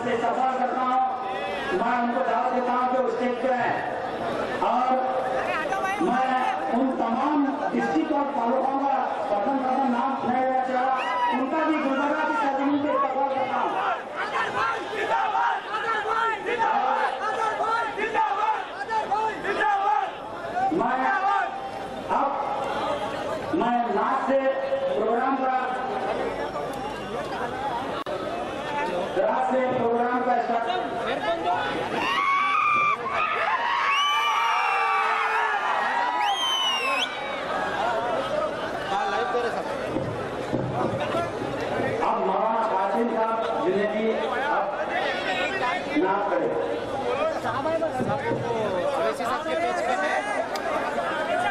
से सफर करता हूँ, मैं उनको दावत देता हूँ कि स्टेज पे है और मैं उन तमाम डिस्ट्रिक्ट और तालुकों का प्रथम नाम सुनाया चाह उनका भी गुलबर्गा की सरजमी से इस्तेमाल करता हूँ। मैं नाच से प्रोग्राम का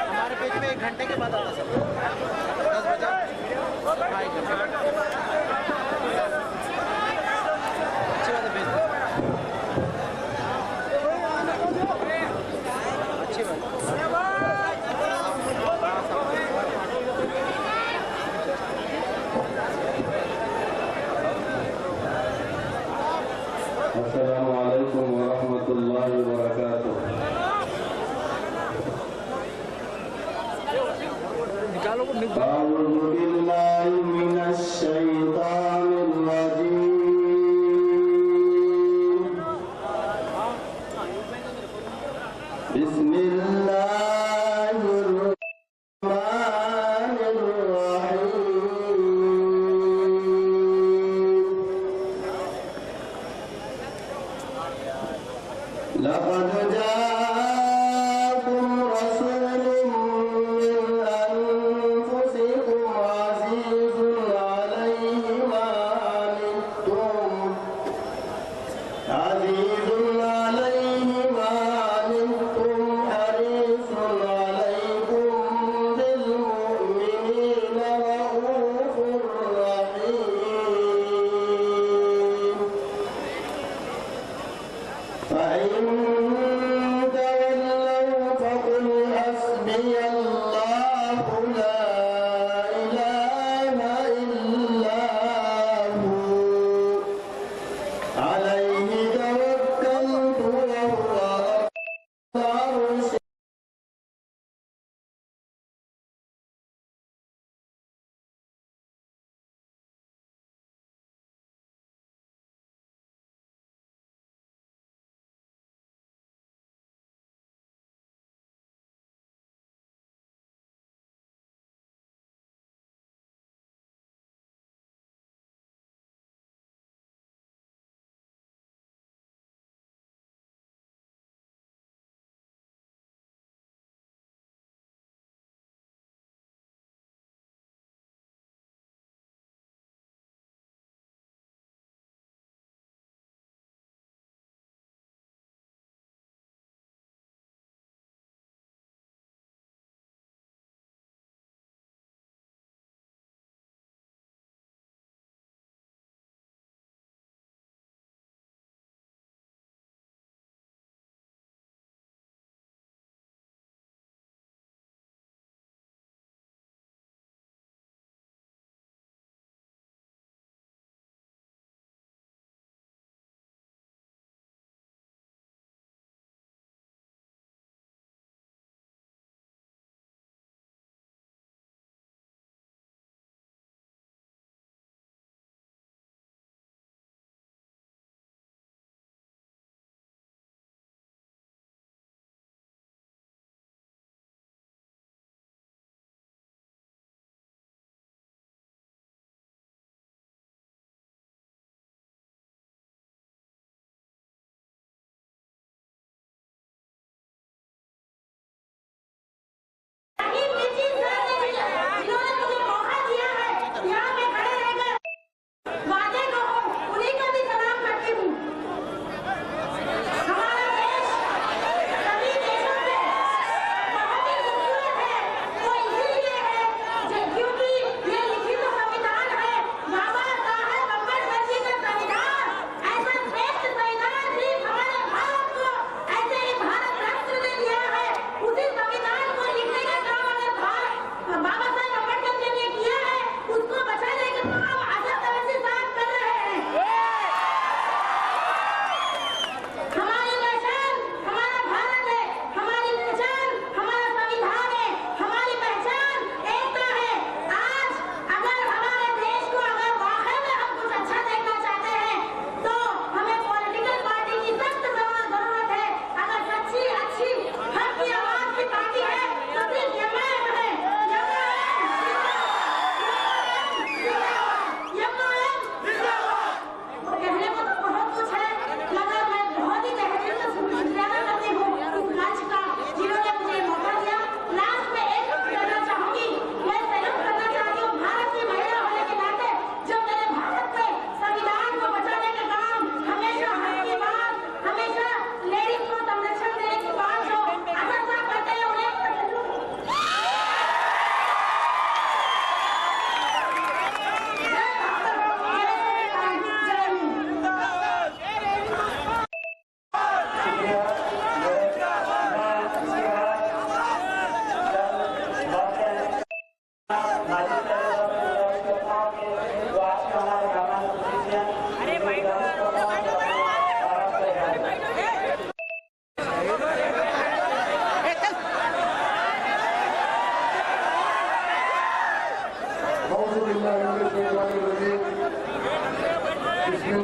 हमारे पेज पे 1 घंटे के बाद आता सर 10 बजे अच्छी बात है भेज दो अच्छी बात अस्सलामु अलैकुम व रहमतुल्लाहि व बरकातुहू। अऊज़ु बिल्लाहि मिनश शैतानिर रजीम। बिस्मिल्लाहिर रहमानिर रहीम। लक़द जाअकुम रसूलुम मिन अनफुसिकुम अज़ीज़ुन अलैहि मा अनित्तुम हरीसुन अलैकुम बिल मुमिनीना रऊफ़ुर रहीम।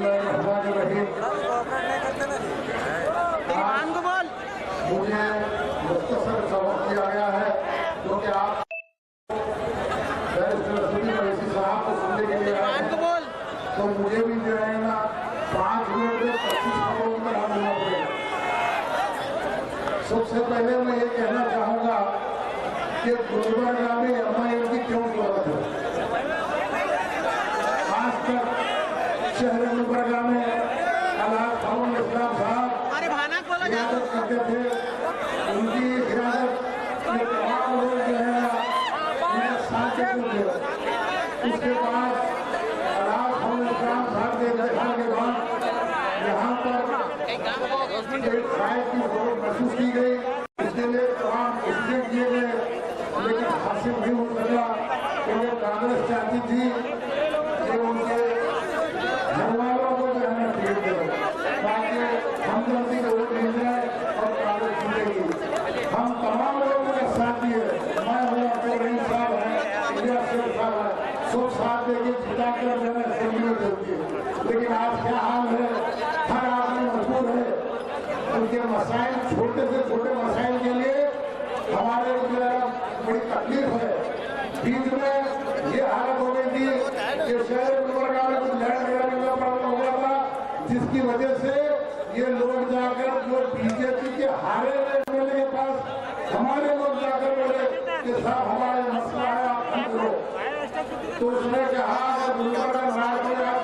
बिस्मिल्लाहिर्रहमानिर्रहीम। मुझे मुख्तसर सबक दिया गया है क्योंकि आप साहब को सुनने के लिए आए हैं, तो मुझे भी जो है ना 5 मिनट में 25 करोड़ में हम लोग पड़ेगा। सबसे पहले मैं ये कहना चाहूँगा कि गुलबर्गा में एमआईएम की क्यों जरूरत है। खासकर शहर गुलबर्गा में अल्लाह खान इस्लाम साहब हिरासत करते थे, उनकी हिरासत में तमाम लोग जो है उन्हें साथ देते थे। उसके बाद अल्लाह खान इस्लाम साहब के इंतकाल के बाद यहाँ पर एक राय की जरूरत महसूस की गई। इसके लिए तमाम इंतजाम किए गए, लेकिन हासिल नहीं हो सका क्योंकि कांग्रेस चाहती थी कि उनके घर वालों को जो है टिकट दे ताकि हमदर्दी को वोट मिल जाए और कांग्रेस जीतेगी। हम तमाम लोगों के साथ दिए, मैं हूँ, अब्दुल रहीम साहब हैं, इंडिया शेख साहब हैं, सब साथ देके जिता कर जो है असेंबली में देती है। लेकिन आज क्या हाल है, हर आदमी मजबूर है। उनके मसाइल, छोटे से छोटे मसाइल के लिए हमारे जो है बड़ी तकलीफ है। बीच में ये हालत हो गई थी कि शहर गुलबर्गा में कुछ लैंड लेने का प्रॉब्लम हो गया था, जिसकी वजह से ये लोग जाकर जो बीजेपी के हारे एमएलए के पास हमारे लोग जाकर बोले कि साहब हमारे मसला है, आप हल करो। तो उसने कहा गुलबर्गा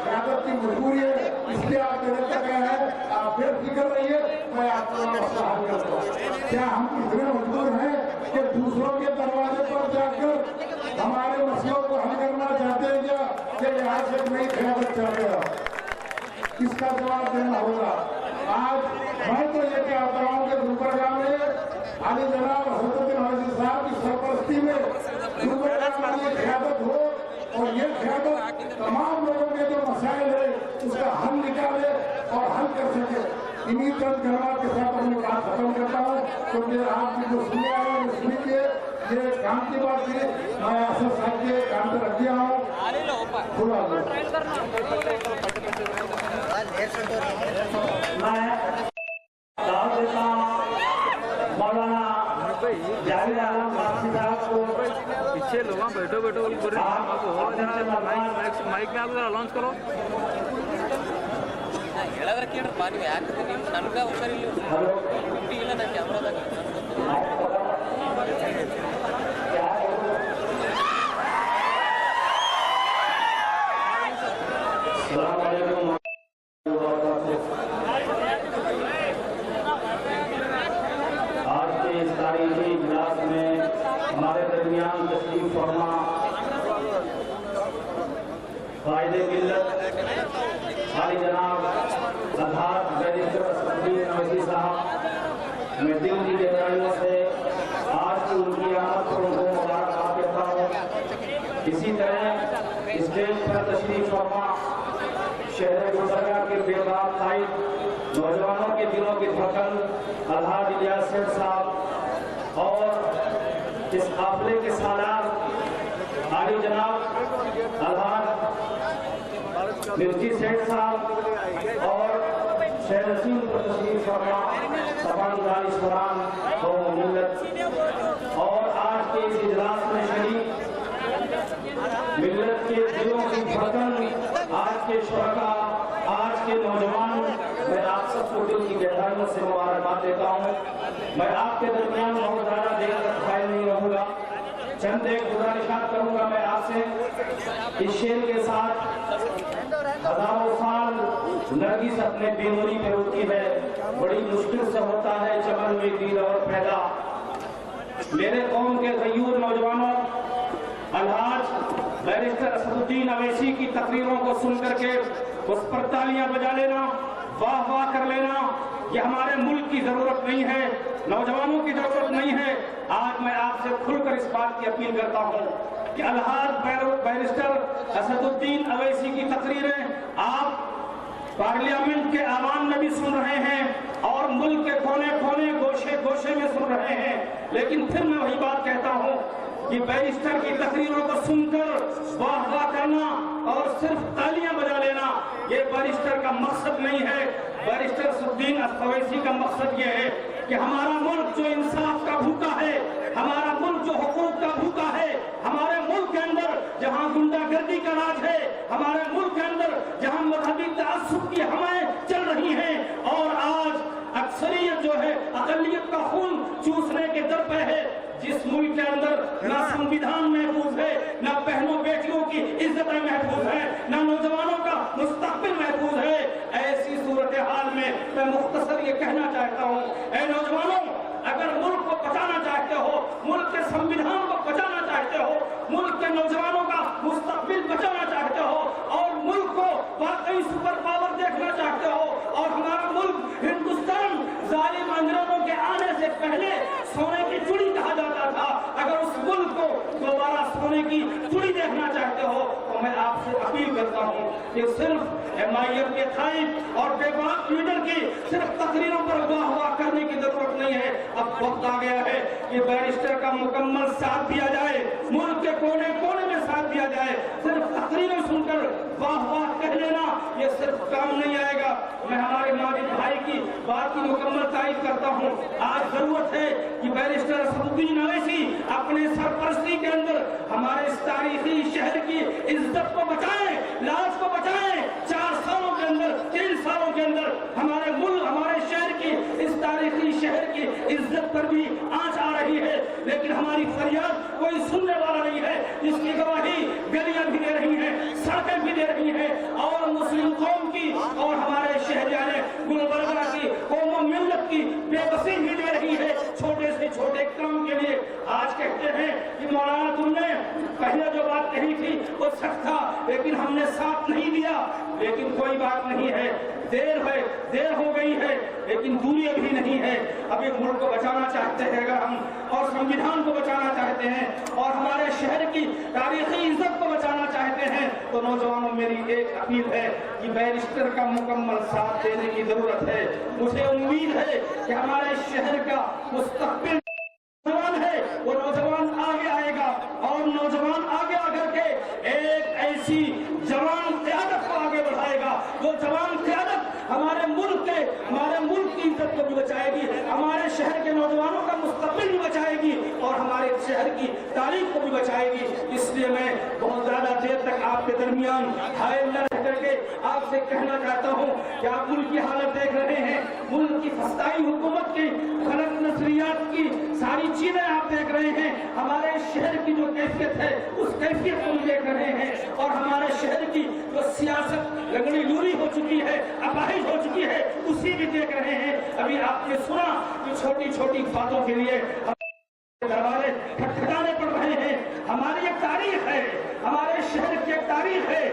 क़यादत की मजबूरी है, इसलिए आप मेरे तक गए हैं, आप बेफिक्र रहिए, मैं आपका मसला हल करता हूँ। क्या हम इतने मजबूर हैं कि दूसरों के दरवाजे पर जाकर हमारे मसलों को हल करना चाहते हैं क्या, कि यहाँ से नई क़यादत चाहते हैं? इसका जवाब देना होगा। आज मैं तो ये कहता हूँ कि गुलबर्गा में आली जनाब हज़रत नवाज़ी साहब की सरपरस्ती में गुलबर्गा में ये क़यादत हो और ये क़यादत तमाम लोगों के जो मसाइल है उसका हल निकाले और हल कर सके। इन्हीं चंद कलमात के साथ अपनी बात खत्म करता हूँ, क्योंकि आपने जो सुनिया है सुनिए, ये काम की बात थी। मैं असद साहब के काम पे रख दिया हूँ। खुदा हाफ़िज़। मैं दावत देता हूँ मौलाना जावेद आलम बासी साहब को। पीछे लोग बैठो माइक में आप अनाउंस करो। ರಕ್ಕಿಡ ಪಾನಿ ಯಾಕೆ ನೀವು ನನಗ ಹುಷಾರಿಲ್ಲ ಡ್ಯೂಟಿ ಇಲ್ಲ ನಾನು ಕ್ಯಾಮ್ರಾದಾಗ आज के इस तारीखी इजलास में हमारे दरमियान तशरीफ फरमा कायदे मिल्लत आली जनाब अल्हाज बैरिस्टर असदुद्दीन अवैसी साहब, मैं दिल की गहराइयों से आज की उनकी आमद पर उनको मुबारकबाद देता हूँ। इसी तरह स्टेज पर तशरीफ फरमा शहर गुलबर्गा के बेबाक कायद नौजवानों के दिलों की धड़कन अल्हाज इलियास सेठ साहब और इस काफिले के सालार आली जनाब अल्हाज मिर्ची सेठ साहब और शहर रसीम पर तशरीफ फरमा तमाम दानिशवरान कौम मिल्लत और आज के इस इजलास में शरीक मिल्लत के दिलों की धड़कन आज के शुरका, आज के नौजवान, मैं आप सबको दिल की गहराइयों से मुबारकबाद देता हूँ। मैं आपके दरमियान बहुत ज़्यादा देर तक कायल नहीं रहूँगा, चंद एक गुजारिशात करूँगा मैं आपसे। इस शेर के साथ हजारों साल नरगिस अपने बेमोरी पे होती है, बड़ी मुश्किल से होता है चमन में दीन और पैदा। मेरे कौम के गयूर नौजवानों, अल्हाज बैरिस्टर असदुद्दीन अवैसी की तकरीरों को सुन करके उस पर तालियां बजा लेना, वाह वाह कर लेना, ये हमारे मुल्क की जरूरत नहीं है, नौजवानों की जरूरत नहीं है। आज मैं आपसे खुलकर इस बात की अपील करता हूँ कि अल्हाज बैरिस्टर असदुद्दीन अवैसी की तकरीरें आप पार्लियामेंट के आवाम में भी सुन रहे हैं और मुल्क के कोने कोने गोशे गोशे में सुन रहे हैं, लेकिन फिर मैं वही बात कहता हूँ कि बैरिस्टर की तकरीरों को सुनकर वाह वाह करना और सिर्फ तालियां बजा लेना ये बैरिस्टर का मकसद नहीं है। बैरिस्टर असदुद्दीन अवैसी का मकसद ये है कि हमारा मुल्क जो इंसाफ का भूखा है, हमारा मुल्क जो हुकूक का भूखा है, हमारे मुल्क के अंदर जहां गुंडागर्दी का राज है, हमारे मुल्क के अंदर जहां मजहबी तअस्सुब की हवाएं चल रही हैं और आज अक्सरियत जो है अकलियत का खून चूसने के दर पे है, जिस मुल्क के अंदर ना संविधान महफूज है, ना बहनों बेटियों की इज्जतें महफूज है, ना नौजवानों का मुस्तकबिल महफूज है, ऐसी सूरत हाल में मैं मुख्तसर ये कहना चाहता हूँ, ऐ नौजवानों, अगर मुल्क को बचाना चाहते हो, मुल्क के संविधान को बचाना चाहते हो, मुल्क के नौजवानों का मुस्तकबिल बचाना चाहते हो और मुल्क को वाकई सुपर पावर देखना चाहते हो और हमारा मुल्क हिंदुस्तान जालिम अंग्रेजों के आने से पहले सोने की चूड़ी कहा जाता था, अगर उस मुल्क को दोबारा सोने की चूड़ी देखना चाहते हो तो मैं आपसे अपील करता हूँ कि सिर्फ MIM के खाइब और बेबाक लीडर की सिर्फ तकरीरों पर वाह वाह करने की जरूरत नहीं है। अब वक्त आ गया है कि बैरिस्टर का मुकम्मल साथ दिया जाए, मुल्क के कोने कोने में साथ दिया जाए। सिर्फ तकरीरें सुनकर वाह वाह कह लेना ये सिर्फ काम नहीं आएगा। मैं हमारे माजिद भाई की बात की मुकम्मल तारीफ करता हूँ। आज जरूरत है कि बैरिस्टर असदुद्दीन अवैसी अपने सरपरस्ती के अंदर हमारे इस तारीखी शहर की इज्जत को बचाएं, लाज को बचाएं। 4 सालों के अंदर, 3 सालों के अंदर हमारे मुल्क, हमारे शहर की, इस तारीखी शहर की इज्जत पर भी आंच आ रही है, लेकिन हमारी फरियाद कोई सुनने वाला नहीं है, जिसकी गवाही गलियां भी दे रही हैं, सड़कें भी दे रही हैं और मुस्लिम कौम की और हमारे शहरियाने गुलबर्गा की कौम मिल्लत की बेबसी भी दे रही है छोटे से छोटे काम के लिए। आज कहते हैं कि मौलाना तुमने पहले जो बात कही थी वो सच था, लेकिन हमने साथ नहीं दिया। लेकिन कोई बात नहीं है, देर हो गई है, लेकिन दूरी अभी नहीं है। अभी मुल्क को बचाना चाहते हैं अगर हम, और संविधान को बचाना चाहते हैं और हमारे शहर की तारीखी इज्जत को बचाना चाहते हैं, तो नौजवानों मेरी एक अपील है कि बैरिस्टर का मुकम्मल साथ देने की जरूरत है। मुझे उम्मीद है कि हमारे शहर का मुस्तकबिल नौजवान है, वो नौजवान आगे आएगा और नौजवान आगे आकर के एक ऐसी जवान क़यादत को आगे बढ़ाएगा, वो जवान क़यादत हमारे मुल्क की इज्जत को भी बचाएगी, हमारे शहर के नौजवानों का मुस्तकबिल भी बचाएगी और हमारे शहर की तारीख को भी बचाएगी। इसलिए मैं बहुत ज्यादा देर तक आपके दरमियान हाय न रह करके आपसे कहना चाहता हूँ कि आप मुल्क की हालत देख रहे हैं, मुल्क की फसाई हुकूमत की गलत नजरियात की सारी चीजें आप देख रहे हैं, हमारे शहर की जो कैफियत है उस कैफियत को भी देख रहे हैं और हमारे शहर की जो सियासत लगड़ी लूरी हो चुकी है, अपाहिज हो चुकी है, उसी भी देख रहे हैं। अभी आपने सुना कि छोटी छोटी बातों के लिए दरवाजे खटखटाने पड़ रहे हैं। हमारी एक तारीख है, हमारे शहर की एक तारीख है,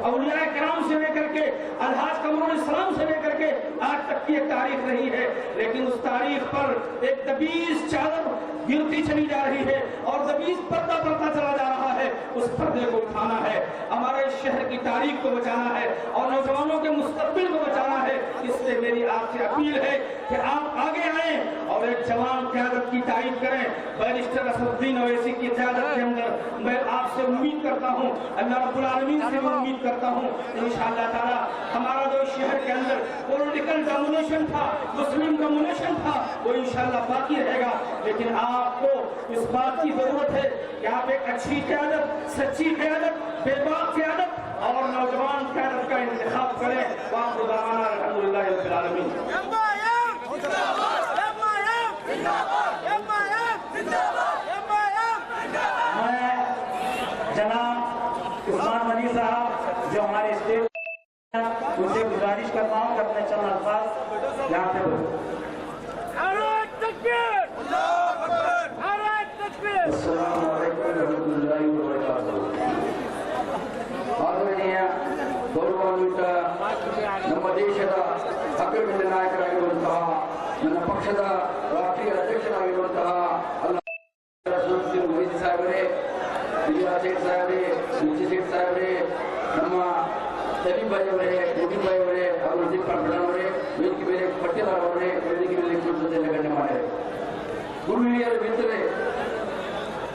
औलिया किराम से लेकर के अलहाज कमरुल इस्लाम से लेकर के आज तक की एक तारीख रही है, लेकिन उस तारीख पर एक दबीज चादर गिरती चली जा रही है और दबीज पर्दा बढ़ता चला जा रहा है। उस पर्दे को उठाना है, हमारे शहर की तारीख को बचाना है और नौजवानों के मुस्तकबिल को बचाना है। इसलिए मेरी आपसे अपील है कि आप आगे आए और एक जवान क़यादत की तारीफ करें। बैरिस्टर असदुद्दीन अवैसी की क़यादत के अंदर मैं आपसे उम्मीद करता हूँ, अल्लाह रब्बुल आलमीन से मैं उम्मीद करता हूँ इंशाअल्लाह ताला हमारा जो शहर के अंदर पॉलिटिकल डोमिनेशन था, मुस्लिम डोमिनेशन था, वो इंशाअल्लाह बाकी रहेगा। लेकिन आपको इस बात की जरूरत है कि आप एक अच्छी क़यादत, सच्ची क़यादत, बेबाक क़यादत और नौजवान क़यादत का इंतखाब करें। वाक़िअ दावाना अल्हम्दुलिल्लाहि रब्बिल आलमीन। जनाब उस्मान गनी साहब जो हमारे स्टेट, उनसे गुजारिश करता हूँ कि अपने चंद अल्फाज यहाँ पे बोलें। अस्सलामु अलैकुम रहमतुल्लाहि व बरकातुहू। ಆದರಣೀಯ ಗೌರವಾನ್ವಿತ ನಮ್ಮ ದೇಶದ ಅಗ್ರಗಣ್ಯ ನಾಯಕರಾಗಿರುವಂತಹ ನನ್ನ ಪಕ್ಷದ ರಾಷ್ಟ್ರೀಯ ಅಧ್ಯಕ್ಷರಾಗಿರುವಂತಹ ವೈದ್ಯ ಸಾಹೇಬರೇ, ವಿಜಯ ಸೇಠ್ ಸಾಹೇಬರೇ, ಮುಜಿ ಸೇಠ್ ಸಾಹೇಬರೇ, ನಮ್ಮ ಸಲೀಂ ಭಾಯಿ ಅವರೇ, ಮುಬೀನ್ ಭಾಯಿ ಅವರೇ ಹಾಗೂ ರಜೀಕ್ ಖಾನ್ ಅವರೇ, ವೇದಿಕೆ ಮೇಲೆ ಪಟ್ಟೇದಾರ್ ಅವರೇ, ವೇದಿಕೆ ಮೇಲೆ ಕುಳಿತುಕೊಂಡ ಗಣ್ಯಮಾನ್ಯರೇ, ಗುರು ಹಿರಿಯರ ಮಿತ್ರರೇ,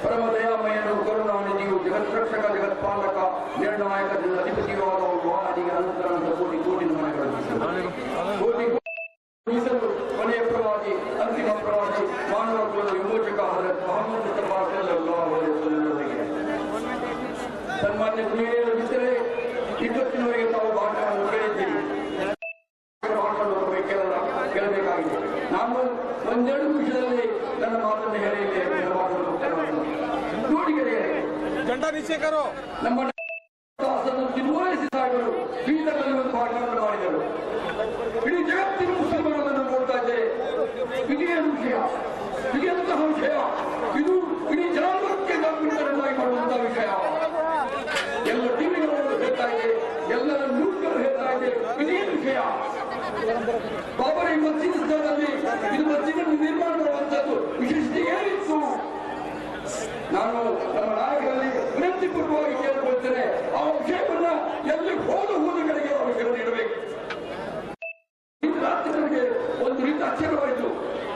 ಪರಮ ದಯಾಮಯನು ಕರುಣಾನಿಧಿಯು ಜಗತ್ರಕ್ಷಕ ಜಗತ್ಪಾಲಕ ನಿರ್ಣಾಯಕ ಅಧಿಪತಿಯಾದ ಮಹಾದಿಗೆ ಅನಂತರ ಕೋಟಿ ಕೋಟಿ ನಮನಗಳನ್ನು ಕೋಟಿ ಮೀಸಲು ಕೊನೆಯ ಪ್ರವಾದಿ ಅಂತಿಮ ಪ್ರವಾದಿ ಮಾನವ ಕುಲದ ವಿಮೋಚಕ ಹಜರತ್ ಮೊಹಮ್ಮದ್ ಮುಸ್ತಫಾ ಸಲ್ಲಲ್ಲಾಹು ಅಲೈಹಿ ವಸಲ್ಲಂಗೆ ಸನ್ಮಾನ್ಯ ಪ್ರಿಯರೇ ಮಿತ್ರರೇ, ಇವತ್ತಿನವರೆಗೆ ತಾವು ಭಾಷಣವನ್ನು ಕೇಳಿದ್ದೀರಿ. ಕೇಳಬೇಕಾಗಿದೆ. ನಾನು ಒಂದೆರಡು ನಿಮಿಷದಲ್ಲಿ ನನ್ನ ಮಾತನ್ನು ಹೇಳಿ ನಮ್ಮ ನಿರ್ವಹಿಸಿ ಸಾಗರು ಬೀದರ್ನಲ್ಲಿ ಒಂದು ಭಾಷಣವನ್ನು ಮಾಡಿದರು. ಇಡೀ ಜಗತ್ತಿನ ಮುಸಲ್ಮಾನರನ್ನು ನೋಡ್ತಾ ಇದ್ದೇವೆ. ಇದೇನು ವಿಷಯ, ಇದೆಂತಹ ವಿಷಯ, ಇದು ಇಡೀ ಜನಾಂಗಕ್ಕೆ ಜಾಗೃತರನ್ನಾಗಿ ಮಾಡುವಂತಹ ವಿಷಯ. ಎಲ್ಲ ಟಿವಿಗಳು ಹೇಳ್ತಾ ಇದೆ, ಎಲ್ಲರ ನ್ಯೂಸ್ಗಳು ಹೇಳ್ತಾ ಇದೆ. ಇದೇನು ವಿಷಯ? ಬಾಬರಿ ಮಸ್ಜಿದ್ ಸ್ಥಳದಲ್ಲಿ ಇದು ಮಸ್ಜಿದನ್ನು ನಿರ್ಮಾಣ ಮಾಡುವಂತದ್ದು ವಿಶೇಷತೆ ಏನಿತ್ತು? ನಾನು ನಮ್ಮ ನಾಯಕರಲ್ಲಿ ವಿನಂತಿ ಪೂರ್ವವಾಗಿ ಕೇಳಿಕೊಳ್ತೇನೆ, ಆ ವಿಷಯವನ್ನ ಎಲ್ಲಿ ಹೋದ ಕಡೆಗೆ ಆ ವಿಷಯವನ್ನು ಇಡಬೇಕು. ರಾತ್ರಿಗೆ ಒಂದು ರೀತಿ ಆಶ್ಚರ್ಯವಾಯಿತು.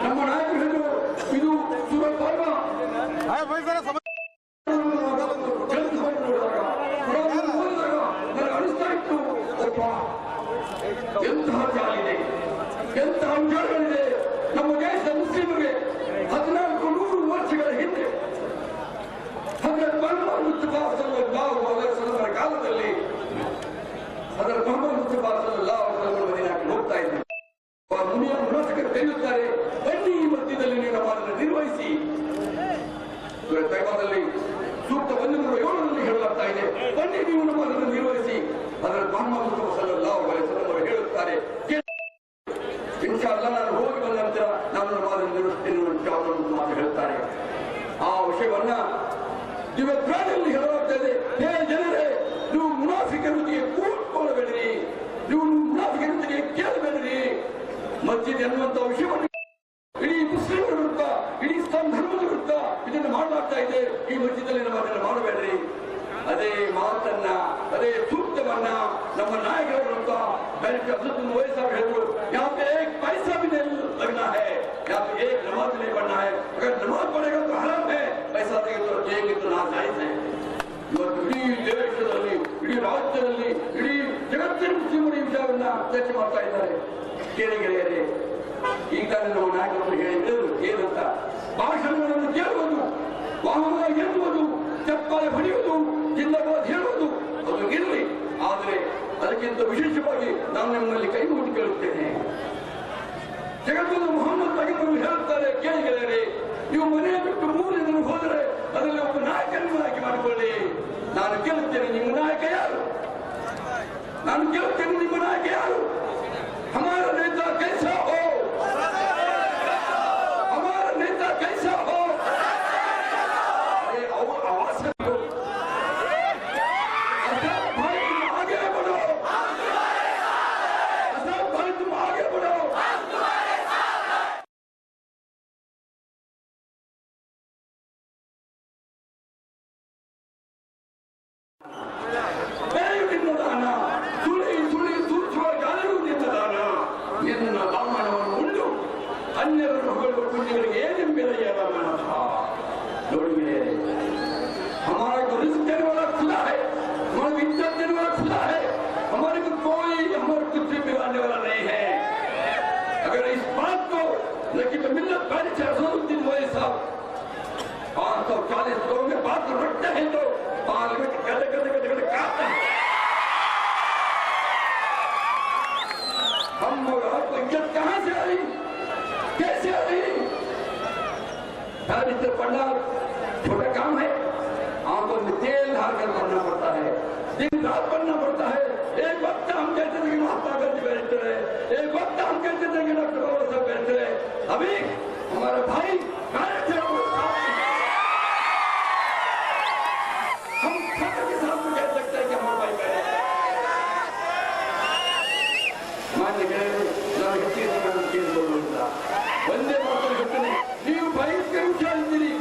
ನಮ್ಮ ನಾಯಕರು ಹೇಳಿದ್ರು ಇದು ಸುರಪರ್ವ ನನಗೆ ಅನಿಸ್ತಾ ಇತ್ತು, ಒಬ್ಬ ಎಂತಹ ಜಾಲಿದೆ, ಎಂತಹ ಅಂಶಗಳಿದೆ. ನಮ್ಮ ದೇಶದ ಮುಸ್ಲಿಮರಿಗೆ 1400 ವರ್ಷಗಳ ಹಿಂದೆ ಹಜರತ್ ಮೊಹಮ್ಮದ್ ಮುಸ್ತಫಾ ಸಲ್ಲಲ್ಲಾಹು ಅಲೈಹಿ ವಸಲ್ಲಮರ ಕಾಲದಲ್ಲಿ ಹಜರತ್ ಮೊಹಮ್ಮದ್ ಮುಸ್ತಫಾ ಸಲ್ಲಲ್ಲಾಹು ಅಲೈಹಿ ವಸಲ್ಲಮರ ಮದೀನಾಕ್ಕೆ ಹೋಗ್ತಾ ಇದ್ದಾರೆ. ಮುನಾಫಿಕರು ಕರೆಯುತ್ತಾರೆ, ಬನ್ನಿ ಈ ಮಧ್ಯದಲ್ಲಿ ನೀವು ನಮಾಜನ್ನು ನಿರ್ವಹಿಸಿ. ತೈಬಾದಲ್ಲಿ ಸೂಕ್ತ 107ರಲ್ಲಿ ಹೇಳಲಾಗ್ತಾ ಇದೆ, ಬನ್ನಿ ನೀವು ನಮಾಜನ್ನು ನಿರ್ವಹಿಸಿ. ಹಜರತ್ ಮೊಹಮ್ಮದ್ ಮುಸ್ತಫಾ ಸಲ್ಲಲ್ಲಾಹು ಅಲೈಹಿ ವಸಲ್ಲಮರು ಹೇಳುತ್ತಾರೆ, ಇನ್ಶಾ ಅಲ್ಲಾಹ್ ನಾನು ಹೋಗಿ ಬಂದ ನಂತರ ನಾನು ನಮಾಜನ್ನು ನಿರ್ವಹಿಸ್ತೇನೆ ಅಂತ ಮಾತು ಹೇಳ್ತಾರೆ. ಆ ವಿಷಯವನ್ನ ದಿವ್ಯತ್ರಾದಲ್ಲಿ ಹೇಳಲಾಗ್ತಾ ಇದೆ, ಹೇ ಜನರೇ, ನೀವು ಮುನಾಫಿಕರೊಂದಿಗೆ ಕೂತ್ಕೊಳ್ಳಬೇಡ್ರಿ, ನೀವು ಮುನಾಫಿಕರೊಂದಿಗೆ ಕೇಳಬೇಡ್ರಿ. ಮಸ್ಜಿದ್ ಎನ್ನುವಂತಹ ವಿಷಯವನ್ನು ಇಡೀ ಮುಸ್ಲಿಮರ ವಿರುದ್ಧ, ಇಡೀ ಇಸ್ಲಾಂ ಧರ್ಮದ ವಿರುದ್ಧ ಇದನ್ನು ಮಾಡಲಾಗ್ತಾ ಇದೆ. ಈ ಮಸ್ಜಿದಲ್ಲಿ ನಾವು ಅದನ್ನು ಮಾಡಬೇಡ್ರಿ. ಅದೇ ಮಾತನ್ನ, ಅದೇ ಸೂಕ್ತವನ್ನ ನಮ್ಮ ನಾಯಕರ ವಿರುದ್ಧ बैठ अब्दुल मोई साहब ಹೇಳಿದ್ರು, यहाँ पे एक पैसा भी नहीं लगना है, यहाँ पे एक नमाज नहीं पढ़ना है. अगर नमाज पढ़ेगा तो हराम है, पैसा देंगे तो नाजायज है. ಇವತ್ತು ಇಡೀ ದೇಶದಲ್ಲಿ, ಇಡೀ ರಾಜ್ಯದಲ್ಲಿ, ಇಡೀ ಜಗತ್ತಿನ ಮುಸ್ಲಿಮರ ಈ ವಿಷಯವನ್ನ ಚರ್ಚೆ ಮಾಡ್ತಾ ಇದ್ದಾರೆ. ಕೇಳಿಗೆಳೆಯರೇ, ಈಗ ನಮ್ಮ ನಾಯಕರು ಹೇಳಿದ್ರು ಏನಂತ, ಭಾಷಣಗಳನ್ನು ಕೇಳುವುದು, ವಾಹನ ಎನ್ನುವುದು, ಚಪ್ಪಾಳೆ ಹೊಡೆಯುವುದು, ಜಿಂದಾಬಾದ್ ಹೇಳುವುದು ಅದು ಇರಲಿ. ಆದರೆ ಅದಕ್ಕಿಂತ ವಿಶೇಷವಾಗಿ ನಾನು ನಿಮ್ಮಲ್ಲಿ ಕೈ ಮುಟ್ಟಿ ಕೇಳುತ್ತೇನೆ. ಜಗತ್ತನ್ನು ಮೊಹಮ್ಮದ್ ತಗೀಬರು ಹೇಳುತ್ತಾರೆ, ಕೇಳಿಗೆಳೆಯರೇ, ನೀವು ಮನೆಯ ಬಿಟ್ಟು 3 ದಿನ ಹೋದರೆ ಅದರಲ್ಲಿ ಒಬ್ಬ ನಾಯಕರನ್ನು ಆಯ್ಕೆ ಮಾಡಿಕೊಳ್ಳಿ. ನಾನು ಕೇಳುತ್ತೇನೆ, ನಿಮ್ಮ ನಾಯಕ ಯಾರು? ನಾನು ಕೇಳುತ್ತೇನೆ, ನಿಮ್ಮ ನಾಯಕ ಯಾರು? ಹಮಾರ ನೇತಾ ಕೈಸಾ ಹೋ, ಹಮಾರ ನೇತಾ ಕೈಸಾ ಹೋ. हमारा जो रिस्क देने वाला खुदा है, हमारा इज्जत देने वाला खुदा है, हमारे को कोई हमारे कुछ भी बिगाड़ने वाला नहीं है. अगर इस बात को लेकिन मिल्लत पहले अज़हरुद्दीन मोई साहब 540 लोगों में बात रखते हैं तो पार्लियामेंट करते काटते हैं. हम और आपको इज्जत कहां से आई, कैसे आई? पढ़ना छोटा काम है, आंखों में तेल डालकर पढ़ना पड़ता है, दिन रात पढ़ना पड़ता है. एक वक्त हम कहते थे कि महात्मा गांधी बैठते रहे, एक वक्त हम कहते थे कि डॉक्टर बाबा साहब बैठते रहे. अभी हमारा भाई हम खतर के साथ में कह सकते हैं कि हमारा भाई बैठे. मान्य ನಾನು ಹೆಚ್ಚಿನ बोलूंगा वंदे मातरम ಹೇಳ್ತೇನೆ, ನೀವು ಭಯಂಕರ ಹುಷಾರಿದ್ದೀರಿ.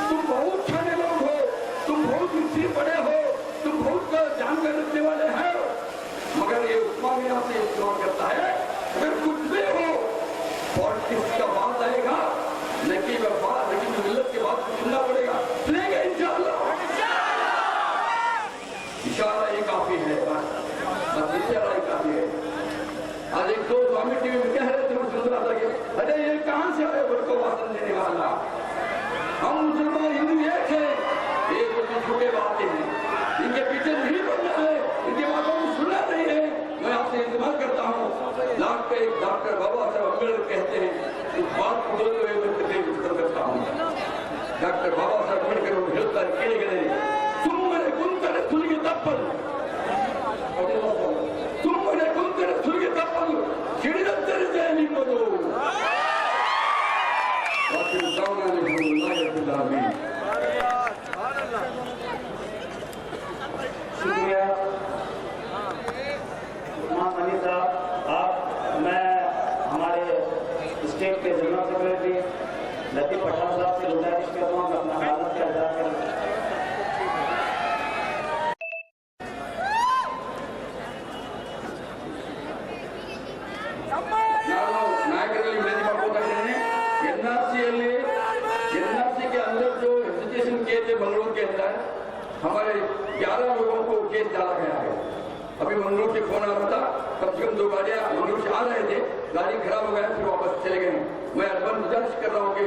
तुम बहुत छाने लोग हो, तुम बहुत ऊंची पड़े हो, तुम बहुत जानकार रखने वाले हैं, मगर ये उस्मान यहाँ से इस्तेमाल करता है. अगर कुछ भी हो पॉलिटिक्स का बात आएगा, लेकिन मिल्लत के बाद सुनना पड़ेगा. सुनेंगे कमेटी में कह रहे थे सुन रहा था कि अरे ये कहां से आए उनको भाषण देने वाला। हम मुसलमान हिंदू एक है, ये कुछ छोटे बातें हैं, इनके पीछे नहीं पड़ना है, इनकी बातों को सुनना नहीं है। मैं आपसे इंतजार करता हूँ। लाख पे एक डॉक्टर बाबा साहब अम्बेडकर कहते हैं, इस बात को बोलते हुए मैं प्रतिनिधित्व करता हूँ। डॉक्टर बाबा साहब अम्बेडकर ಹೇಳ್ತಾರೆ ಕೇಳಿದರೆ ಸುಮ್ಮನೆ ಕುಂತರೆ ಸುಲಿಗೆ ತಪ್ಪದು, ಸುಮ್ಮನೆ ಕುಂತರೆ ಸುಲಿಗೆ ತಪ್ಪದು, ಸಿಡಿದಂತೆ ನಿಂಪದು. शुक्रिया उस्मान गनी साहब। आप मैं हमारे स्टेट के जनरल सेक्रेटरी लतीफ पठान साहब से गुजारिश करता हूँ अपना हालत का इजहार करें। नायकರಲ್ಲಿ विनती ಮಾಡ್ಕೋತಾನೆ एनआरसी के अंदर जो रजिस्ट्रेशन किए थे मंगलूर के अंदर हमारे 11 लोगों को केस डाला गया है। अभी मंगलूर से फोन आ रहा था, कम से कम 2 गाड़ियां मंगलूर से आ रहे थे, गाड़ी खराब हो गया, फिर वापस चले गए। मैं अर्बन गुजारिश कर रहा हूँ कि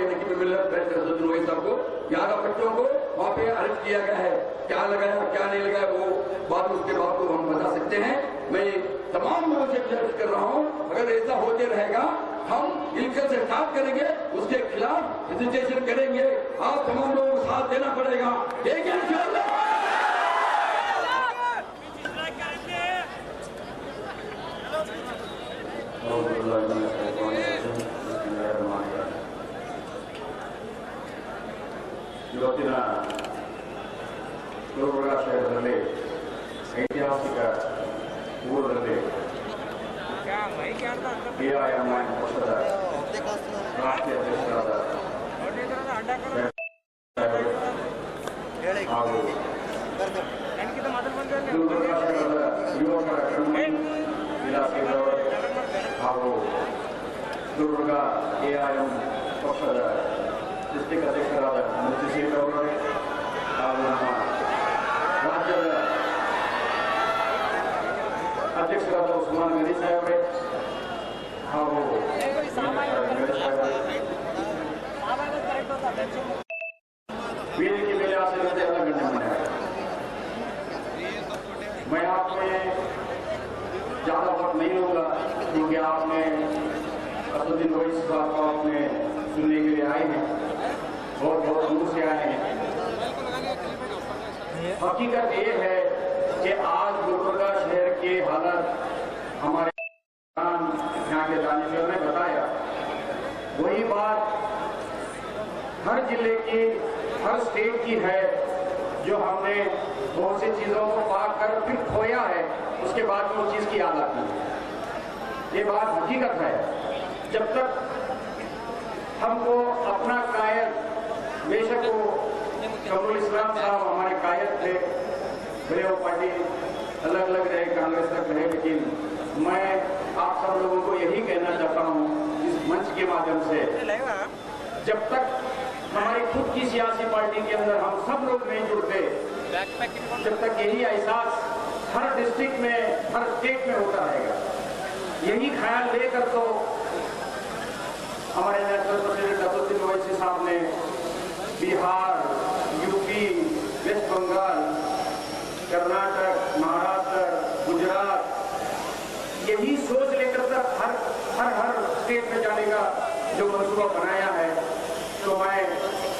सबको 11 बच्चों को वहाँ पे अरेस्ट किया गया है। क्या लगाया क्या नहीं लगाया वो बात उसके बाद को हम बता सकते हैं। मैं तमाम लोगों से गुजारिश कर रहा हूँ, अगर ऐसा होते रहेगा हम इनकम से स्टार्ट करेंगे, उसके खिलाफ रजिस्ट्रेशन करेंगे। आप तमाम लोगों को साथ देना पड़ेगा। एक इंशाअल्लाह ಇವತ್ತಿನ ಗುಲ್ಬರ್ಗ ಶಹರದಲ್ಲಿ ಐತಿಹಾಸಿಕ ಊರಲ್ಲಿ ಎಐಎಂಐಎಂ ಪಕ್ಷದ ರಾಷ್ಟ್ರೀಯ ಅಧ್ಯಕ್ಷರಾದ ಹಾಗೂ ಗುಲ್ಬರ್ಗ ಶಹರದ ಯುವಕರ ಕಣ್ಮಣಿ ಇಲಾಖೆಯವರು ಹಾಗೂ ಗುಲ್ಬರ್ಗ ಎಐಎಂ ಪಕ್ಷದ डिस्ट्रिक्ट अध्यक्षराದ ಮುರ್ತಿ ಶೇಖ್ ಅವರೇ ಹಾಗೂ ನಮ್ಮ ರಾಜ್ಯದ ಅಧ್ಯಕ್ಷರಾದ ಉಸ್ಮಾನ್ ಗನಿ ಸಾಹೇಬ್ರೆ ಹಾಗೂ ವೇದಿಕೆ ಮೇಲೆ ಆಸೀನತೆ ಎಲ್ಲ ಗಣ್ಯಮಾನ್ಯ। मैं आप में ज्यादा वक्त नहीं लूंगा क्योंकि आपने असदुद्दीन ओवैसी साहब को आपने सुनने के लिए आए हैं, बहुत बहुत दूर से आए हैं। हकीकत ये है कि आज गुलबर्गा शहर के हालत हमारे यहाँ के दानिशर ने बताया, वही बात हर जिले की हर स्टेट की है, जो हमने बहुत सी चीजों को पाकर फिर खोया है, उसके बाद में उस चीज की याद आती है। ये बात हकीकत है। जब तक हमको अपना कायद, बेशक वो शमरुल इस्लाम साहब हमारे कायद थे, भले वो पार्टी अलग अलग रहे, कांग्रेस तक रहे, लेकिन मैं आप सब लोगों को यही कहना चाहता हूँ इस मंच के माध्यम से, जब तक हमारी खुद की सियासी पार्टी के अंदर हम सब लोग नहीं जुड़ते, जब तक यही एहसास हर डिस्ट्रिक्ट में हर स्टेट में होता रहेगा, यही ख्याल लेकर तो हमारे नेशनल प्रेसिडेंट असदुद्दीन ओवैसी साहब ने बिहार, यूपी, वेस्ट बंगाल, कर्नाटक, महाराष्ट्र, गुजरात, यही सोच लेकर तक हर स्टेट में जाने का जो मंसूबा बनाया है। तो मैं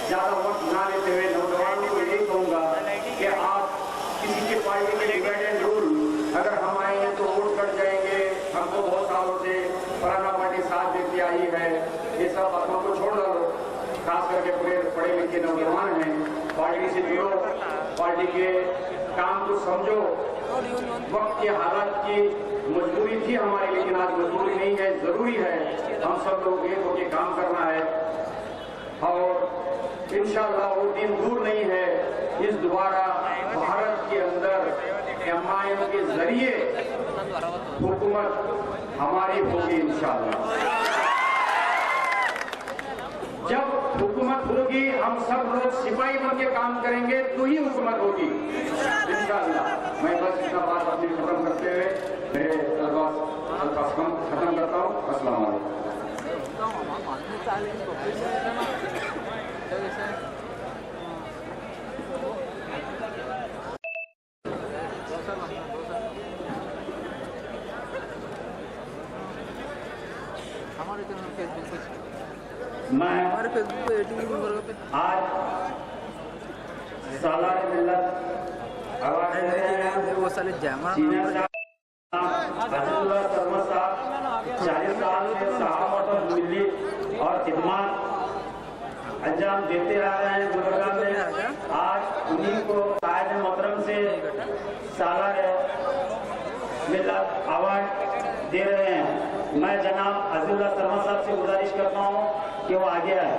ज्यादा वक्त ना लेते हुए नौजवानों को यही कहूंगा कि आप किसी की पार्टी के डिवाइड एंड रूल, अगर हम आएंगे तो वोट कट जाएंगे, हमको बहुत सालों से पुराना पार्टी साथ देती आई है, ये सब बातों को छोड़ दो। खास करके पूरे पढ़े लिखे नौजवान हैं, पार्टी से जुड़ो, पार्टी के काम को समझो। वक्त के हालात की मजबूरी थी हमारी, लेकिन आज मजबूरी नहीं है, जरूरी है। हम सब लोग एक होकर काम करना है और इंशाअल्लाह वो दिन दूर नहीं है, इस दोबारा भारत के अंदर एमआईएम के जरिए हुकूमत हमारी होगी इंशाअल्लाह। जब हुकूमत होगी हम सब लोग सिपाही बन के काम करेंगे तो ही हुकूमत होगी इंशाअल्लाह। मैं बस इतना बात अपनी खत्म करते हुए मेरे अल्फाज खत्म करता हूँ। अस्सलाम वालेकुम। मैं आज सालार मिल्लत अवार्ड सीनियर अब्दुल्ला शर्मा साहब 40 साल से सहामत और मिली और खिदमत अंजाम देते आ रहे हैं गुलबर्गा में। आज उन्हीं को कायद मोहतरम से सालार मिल्लत अवार्ड दे रहे हैं। मैं जनाब अब्दुल्ला शर्मा साहब से गुजारिश करता हूँ कि वो आगे आए।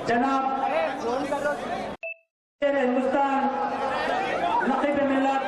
जनाब हिंदुस्तान नकीब मिल्लत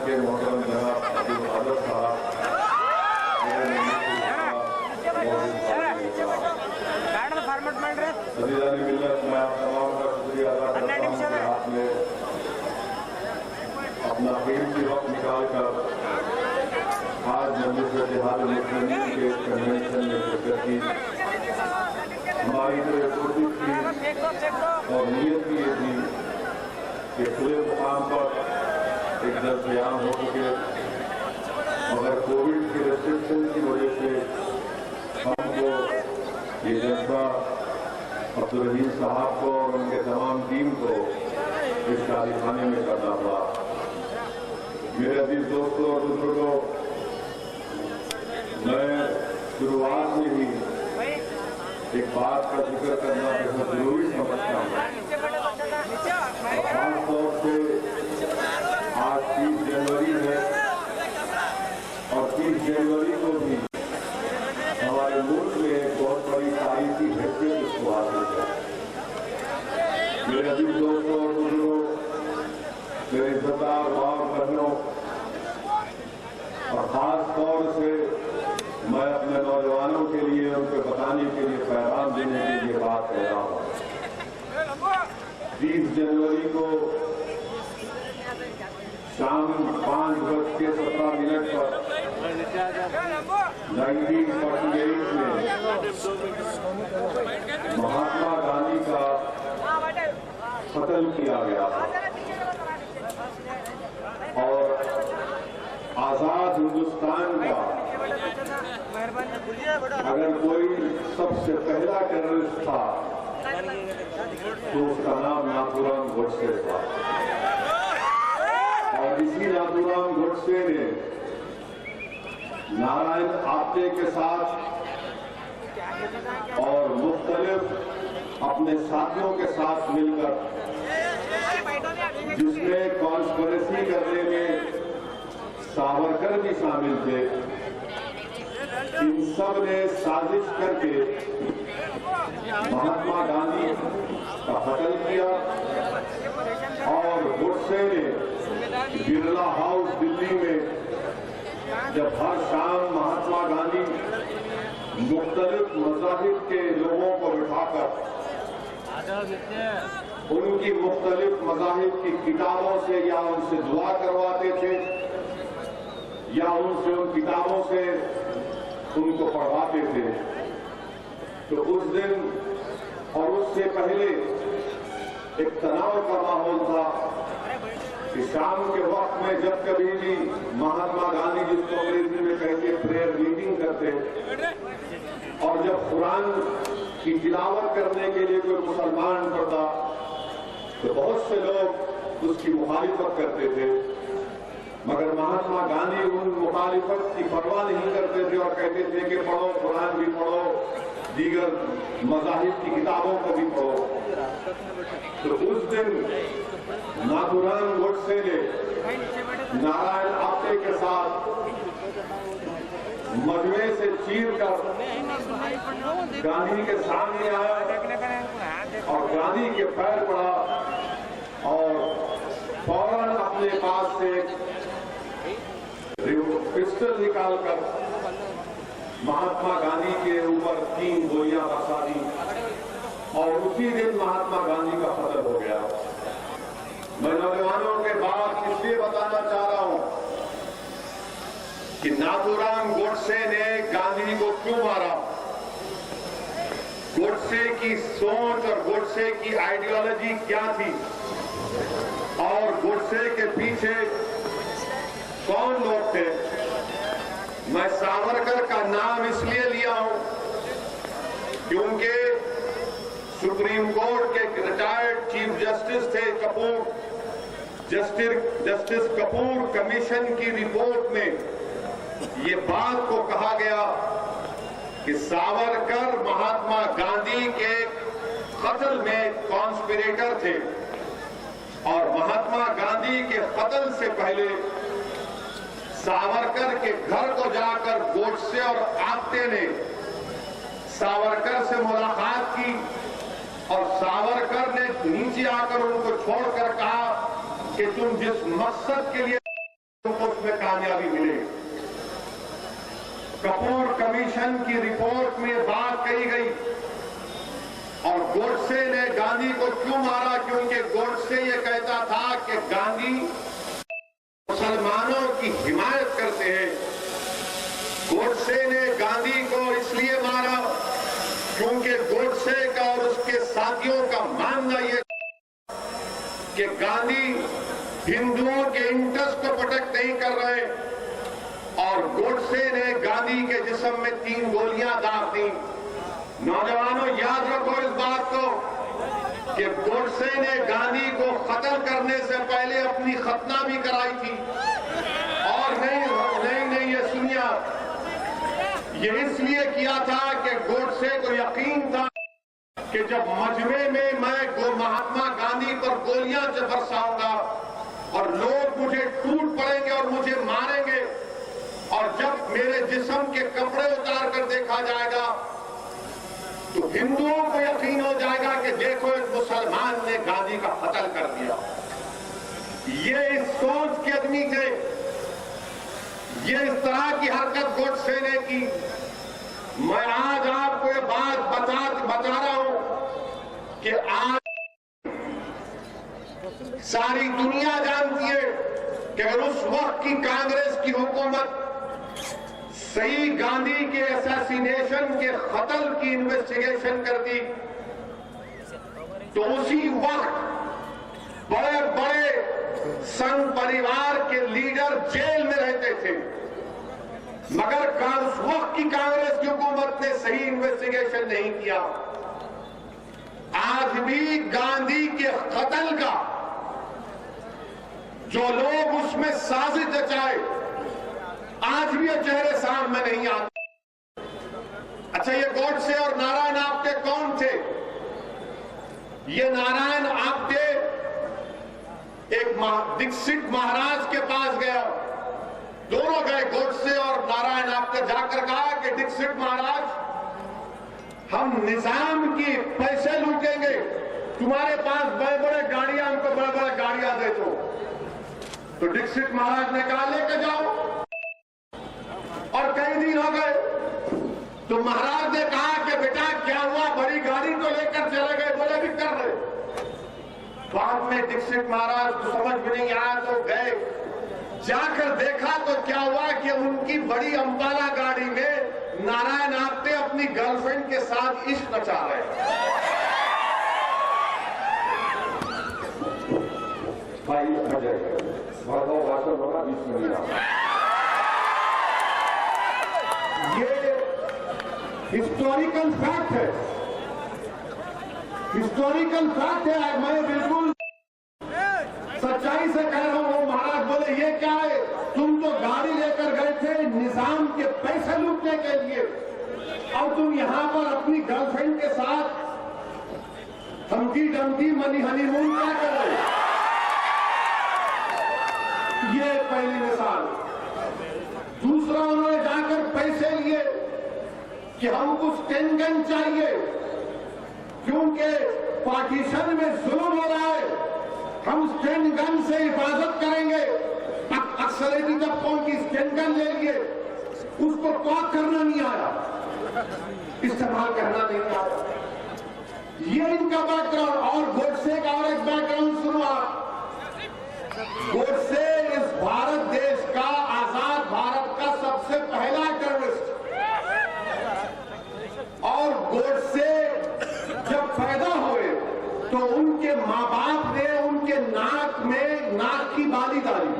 के मोहतरम जनाब अब्दुल कादिर साहब अज़ीज़ानी मिल्लत, मैं आप तमाम का शुक्रिया अदा करता हूँ कि आपने अपना कीमती वक्त निकाल कर आज मजलिस इत्तेहाद मुस्लिमीन के कन्वेंशन में शिरकत की। हमारी तो ये कोशिश थी और नीयत भी ये थी कि खुले मुकाम पर एक दरमियान हो सके, मगर कोविड के रेस्ट्रिक्शन की वजह से हमको ये जज्बा अब्दुल रहीम साहब को और उनके तमाम टीम को इस शादी खाने में करना पड़ा। मेरे अजीज दोस्तों और बुजुर्गों, मैं शुरुआत में ही एक बात का जिक्र करना बेहद जरूरी समझता हूँ। खासतौर से आज 30 जनवरी है जनवरी को भी हमारे मुल्क में एक बहुत बड़ी तारीखी हैसियत इसको हासिल है। मेरे अजीज दोस्तों और बुजुर्गों, मेरे इज्जतदार माँ बहनों, और खास तौर से मैं अपने नौजवानों के लिए उनको बताने के लिए पैगाम देने के लिए बात कर रहा हूँ। 30 जनवरी को शाम 5:17 पर 1948 में महात्मा गांधी का कत्ल किया गया और आजाद हिंदुस्तान का अगर कोई सबसे पहला टेररिस्ट था तो उसका नाम नाथूराम गोडसे था। और इसी नाथूराम गोडसे ने नारायण आप्टे के साथ और मुख्तलिफ अपने साथियों के साथ मिलकर, जिसमें कॉन्स्पिरेसी करने में सावरकर भी शामिल थे, इन सब ने साजिश करके महात्मा गांधी का कत्ल किया। और गोडसे ने बिरला हाउस दिल्ली में जब हर शाम महात्मा गांधी मुख्तलिफ मज़ाहिब के लोगों को बिठाकर उनकी मुख्तलिफ मज़ाहिब की किताबों से या उनसे दुआ करवाते थे या उनसे उन किताबों से उनको पढ़वाते थे, तो उस दिन और उससे पहले एक तनाव का माहौल था कि शाम के वक्त में जब कभी भी महात्मा गांधी, जिसको अंग्रेजी में कहते प्रेयर मीटिंग करते, और जब कुरान की तिलावत करने के लिए कोई मुसलमान पढ़ता तो बहुत से लोग उसकी मुखालिफत करते थे, मगर महात्मा गांधी उन मुखालिफत की परवाह नहीं करते थे और कहते थे कि पढ़ो, कुरान भी पढ़ो, दीगर मज़ाहिब की किताबों को भी पढ़ो। तो उस दिन नाथूराम गोडसे ने नारायण आप्टे के साथ मजमे से चीरकर गांधी के सामने आया और गांधी के पैर पड़ा और फौरन अपने पास से पिस्टल निकालकर महात्मा गांधी के ऊपर 3 गोलियां बरसा दी और उसी दिन महात्मा गांधी का कत्ल हो गया। मैं नौजवानों के बात इसलिए बताना चाह रहा हूं कि नाथूराम गोडसे ने गांधी को क्यों मारा, गोडसे की सोच और गोडसे की आइडियोलॉजी क्या थी और गोडसे के पीछे कौन लोग थे। मैं सावरकर का नाम इसलिए लिया हूं क्योंकि सुप्रीम कोर्ट के रिटायर्ड चीफ जस्टिस थे कपूर, जस्टिस कपूर कमीशन की रिपोर्ट में ये बात को कहा गया कि सावरकर महात्मा गांधी के कत्ल में कॉन्स्पिरेटर थे और महात्मा गांधी के कत्ल से पहले सावरकर के घर को जाकर गोडसे और आप्टे ने सावरकर से मुलाकात की और सावरकर ने नीचे आकर उनको छोड़कर कहा कि तुम जिस मकसद के लिए तुमको उसमें कामयाबी मिलेगी। कपूर कमीशन की रिपोर्ट में बात कही गई और गोडसे ने गांधी को क्यों मारा, क्योंकि गोडसे ये कहता था कि गांधी मुसलमानों की हिमायत करते हैं। गोडसे ने गांधी को इसलिए मारा क्योंकि गोडसे का और उसके साथियों का मानना यह कि गांधी हिंदुओं के इंटरेस्ट को प्रोटेक्ट नहीं कर रहे और गोडसे ने गांधी के जिस्म में 3 गोलियां दाग दी। नौजवानों याद रखो इस बात को कि गोडसे ने गांधी को कत्ल करने से पहले अपनी खतना भी कराई थी और नहीं ये सुनिए, ये इसलिए किया था कि गोडसे को यकीन था कि जब मजमे में मैं महात्मा गांधी पर गोलियां बरसाऊंगा और लोग मुझे टूट पड़ेंगे और मुझे मारेंगे और जब मेरे जिस्म के कपड़े उतार कर देखा जाएगा तो हिंदुओं को यकीन हो जाएगा कि देखो एक मुसलमान ने गांधी का कत्ल कर दिया। ये इस सोच के आदमी थे, ये इस तरह की हरकत गोडसे ने की। मैं आज आपको ये बात बता रहा हूं कि आज सारी दुनिया जानती है कि अगर उस वक्त की कांग्रेस की हुकूमत सही गांधी के असैसिनेशन के कत्ल की इन्वेस्टिगेशन करती तो उसी वक्त बड़े बड़े संघ परिवार के लीडर जेल में रहते थे। मगर उस वक्त की कांग्रेस की हुकूमत ने सही इन्वेस्टिगेशन नहीं किया। आज भी गांधी के कत्ल का जो लोग उसमें साजिश रचाए आज भी ये चेहरे सामने नहीं आते। अच्छा, ये गोडसे और नारायण आप्टे कौन थे? ये नारायण आप्टे एक दीक्षित महाराज के पास गया, दोनों गए, गोडसे और नारायण आप्टे, जाकर कहा कि दीक्षित महाराज, हम निजाम की पैसे लूटेंगे, तुम्हारे पास बड़े बड़े गाड़ियां, हमको बड़े बड़े गाड़ियां दे दो। तो दीक्षित महाराज ने कहा लेके जाओ। और कई दिन हो गए तो महाराज ने कहा कि बेटा क्या हुआ, बड़ी गाड़ी तो लेकर चले गए, बोले भी कर रहे। बाद में दीक्षित महाराज को समझ में नहीं आया तो गए, जाकर देखा तो क्या हुआ कि उनकी बड़ी अंबाला गाड़ी में नारायण आप्टे अपनी गर्लफ्रेंड के साथ इश्क मचा रहे। भाई अजय भागव वाचन होगा ये हिस्टोरिकल फैक्ट है, हिस्टोरिकल फैक्ट है। मैं बिल्कुल सच्चाई से कह रहा हूं। महाराज बोले ये क्या है, तुम तो गाड़ी लेकर गए थे निजाम के पैसे लूटने के लिए और तुम यहां पर अपनी गर्लफ्रेंड के साथ धमकी धमकी हनीमून क्या कर रहे हो? ये पहली मिसाल। दूसरा, उन्होंने जाकर पैसे लिए कि हमको स्टेन गन चाहिए क्योंकि पार्टीशन में जुल्म हो रहा है, हम स्टेन गन से हिफाजत करेंगे। अक्सरियती तबकों की स्टेन गन ले लिए, उसको कॉक करना नहीं आया, इस्तेमाल करना नहीं आया। ये इनका बैकग्राउंड। और गोडसे का और एक बैकग्राउंड सुनो आप। गोडसे इस भारत देश का, आजाद भारत का सबसे पहला टेररिस्ट, और गोडसे जब पैदा हुए तो उनके मां बाप ने उनके नाक में नाक की बाली डाली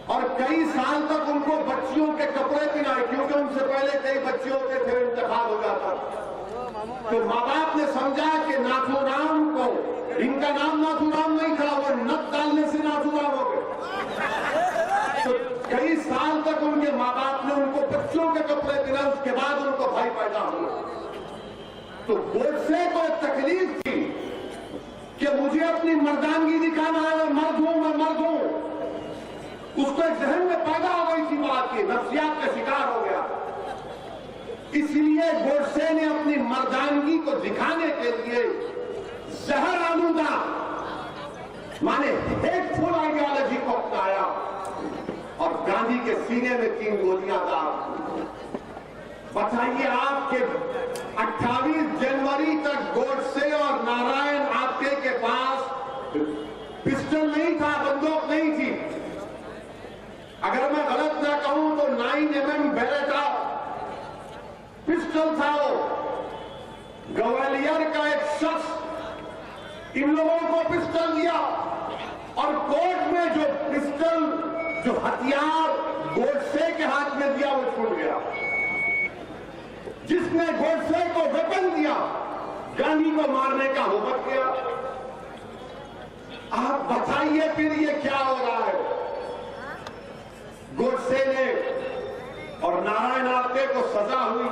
और कई साल तक उनको बच्चियों के कपड़े पहनाए, क्योंकि उनसे पहले कई बच्चे होते थे, इंतकाल हो जाता। तो मां बाप ने समझा कि नाथूराम को, इनका नाम नाथूराम नहीं था, वो नथ डालने से नाथूराम हो गए। तो कई साल तक उनके मां बाप ने उनको बच्चों के कपड़े पहनाए, उसके बाद उनको भाई पैदा हुआ। तो गोडसे को तकलीफ थी कि मुझे अपनी मर्दानगी दिखाना है, मैं मर्द हूं, मैं मर्द हूं। उसको एक जहन में पैदा हो गई थी बात की, नफ्सियात का शिकार हो गया। इसलिए गोडसे ने अपनी मर्दानगी को दिखाने के लिए जहर आलूदा माने हेटफुल आइडियोलॉजी को अपनाया और गांधी के सीने में 3 गोलियां दाग। बताइए आपके 28 जनवरी तक गोडसे और नारायण आप्टे के पास पिस्टल नहीं था, बंदूक नहीं थी। अगर मैं गलत ना कहूं तो 9mm बेरेटा पिस्टल था। वो ग्वालियर का एक शख्स इन लोगों को पिस्टल दिया और कोर्ट में जो पिस्टल, जो हथियार गोडसे के हाथ में दिया वो छूट गया। जिसने गोडसे को वेपन दिया, गांधी को मारने का हुक्म किया। आप बताइए फिर ये क्या हो रहा है? गोडसे ने और नारायण आप्टे को सजा हुई,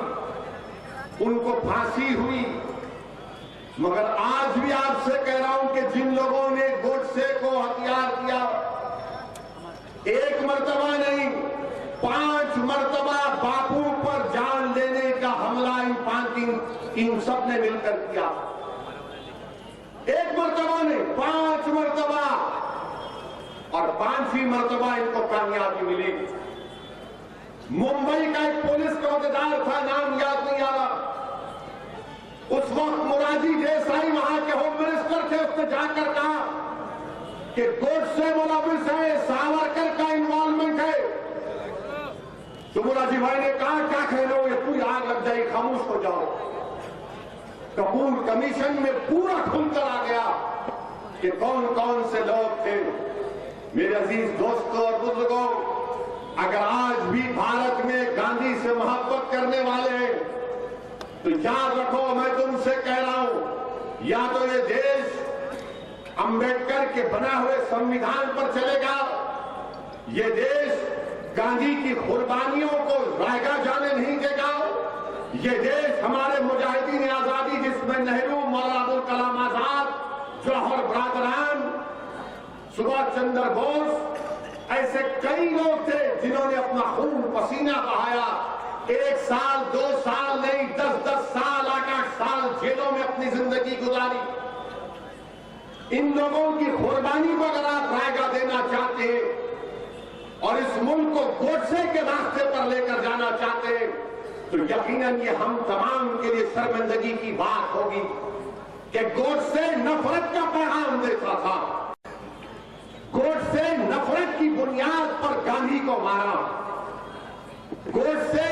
उनको फांसी हुई। मगर आज भी आपसे कह रहा हूं कि जिन लोगों ने गोडसे को हथियार दिया, एक मर्तबा नहीं 5 मरतबा बापू पर जान लेने का हमला इन सब ने मिलकर किया। 1 मरतबा नहीं, 5 मरतबा, और 5वीं मरतबा इनको कामयाबी मिली। मुंबई का एक पुलिस चौकीदार था, नाम याद नहीं आ रहा, उस वक्त मोरारजी देसाई वहां के होम मिनिस्टर थे। उसने जाकर कहा कि गोडसे मुलविस है, सावरकर का इन्वॉल्वमेंट है। तो मोरारजी भाई ने कहा क्या कह लो, ये पूरी आग लग जाएगी, खामोश हो जाओ। कपूर कमीशन में पूरा खुलकर आ गया कि कौन कौन से लोग थे। मेरे अजीज दोस्तों और बुजुर्गों, अगर आज भी भारत में गांधी से मोहब्बत करने वाले हैं तो याद रखो, मैं तुमसे कह रहा हूं, या तो ये देश अंबेडकर के बना हुए संविधान पर चलेगा, ये देश गांधी की कुर्बानियों को रायगा जाने नहीं देगा, ये देश हमारे मुजाहिदीन आजादी जिसमें नेहरू, मौलाना अबुल कलाम आजाद, जौहर बरादरान, सुभाष चंद्र बोस, ऐसे कई लोग थे जिन्होंने अपना खून पसीना बहाया। 1 साल 2 साल नहीं, 10-10 साल, 8-8 साल जेलों में अपनी जिंदगी गुजारी। इन लोगों की कुर्बानी को अगर आप रायगा देना चाहते हैं और इस मुल्क को गोडसे के रास्ते पर लेकर जाना चाहते हैं तो यकीनन ये हम तमाम के लिए शर्मिंदगी की बात होगी कि गोडसे नफरत का पैगाम देता था। गोडसे नफरत की बुनियाद पर गांधी को मारा। गोडसे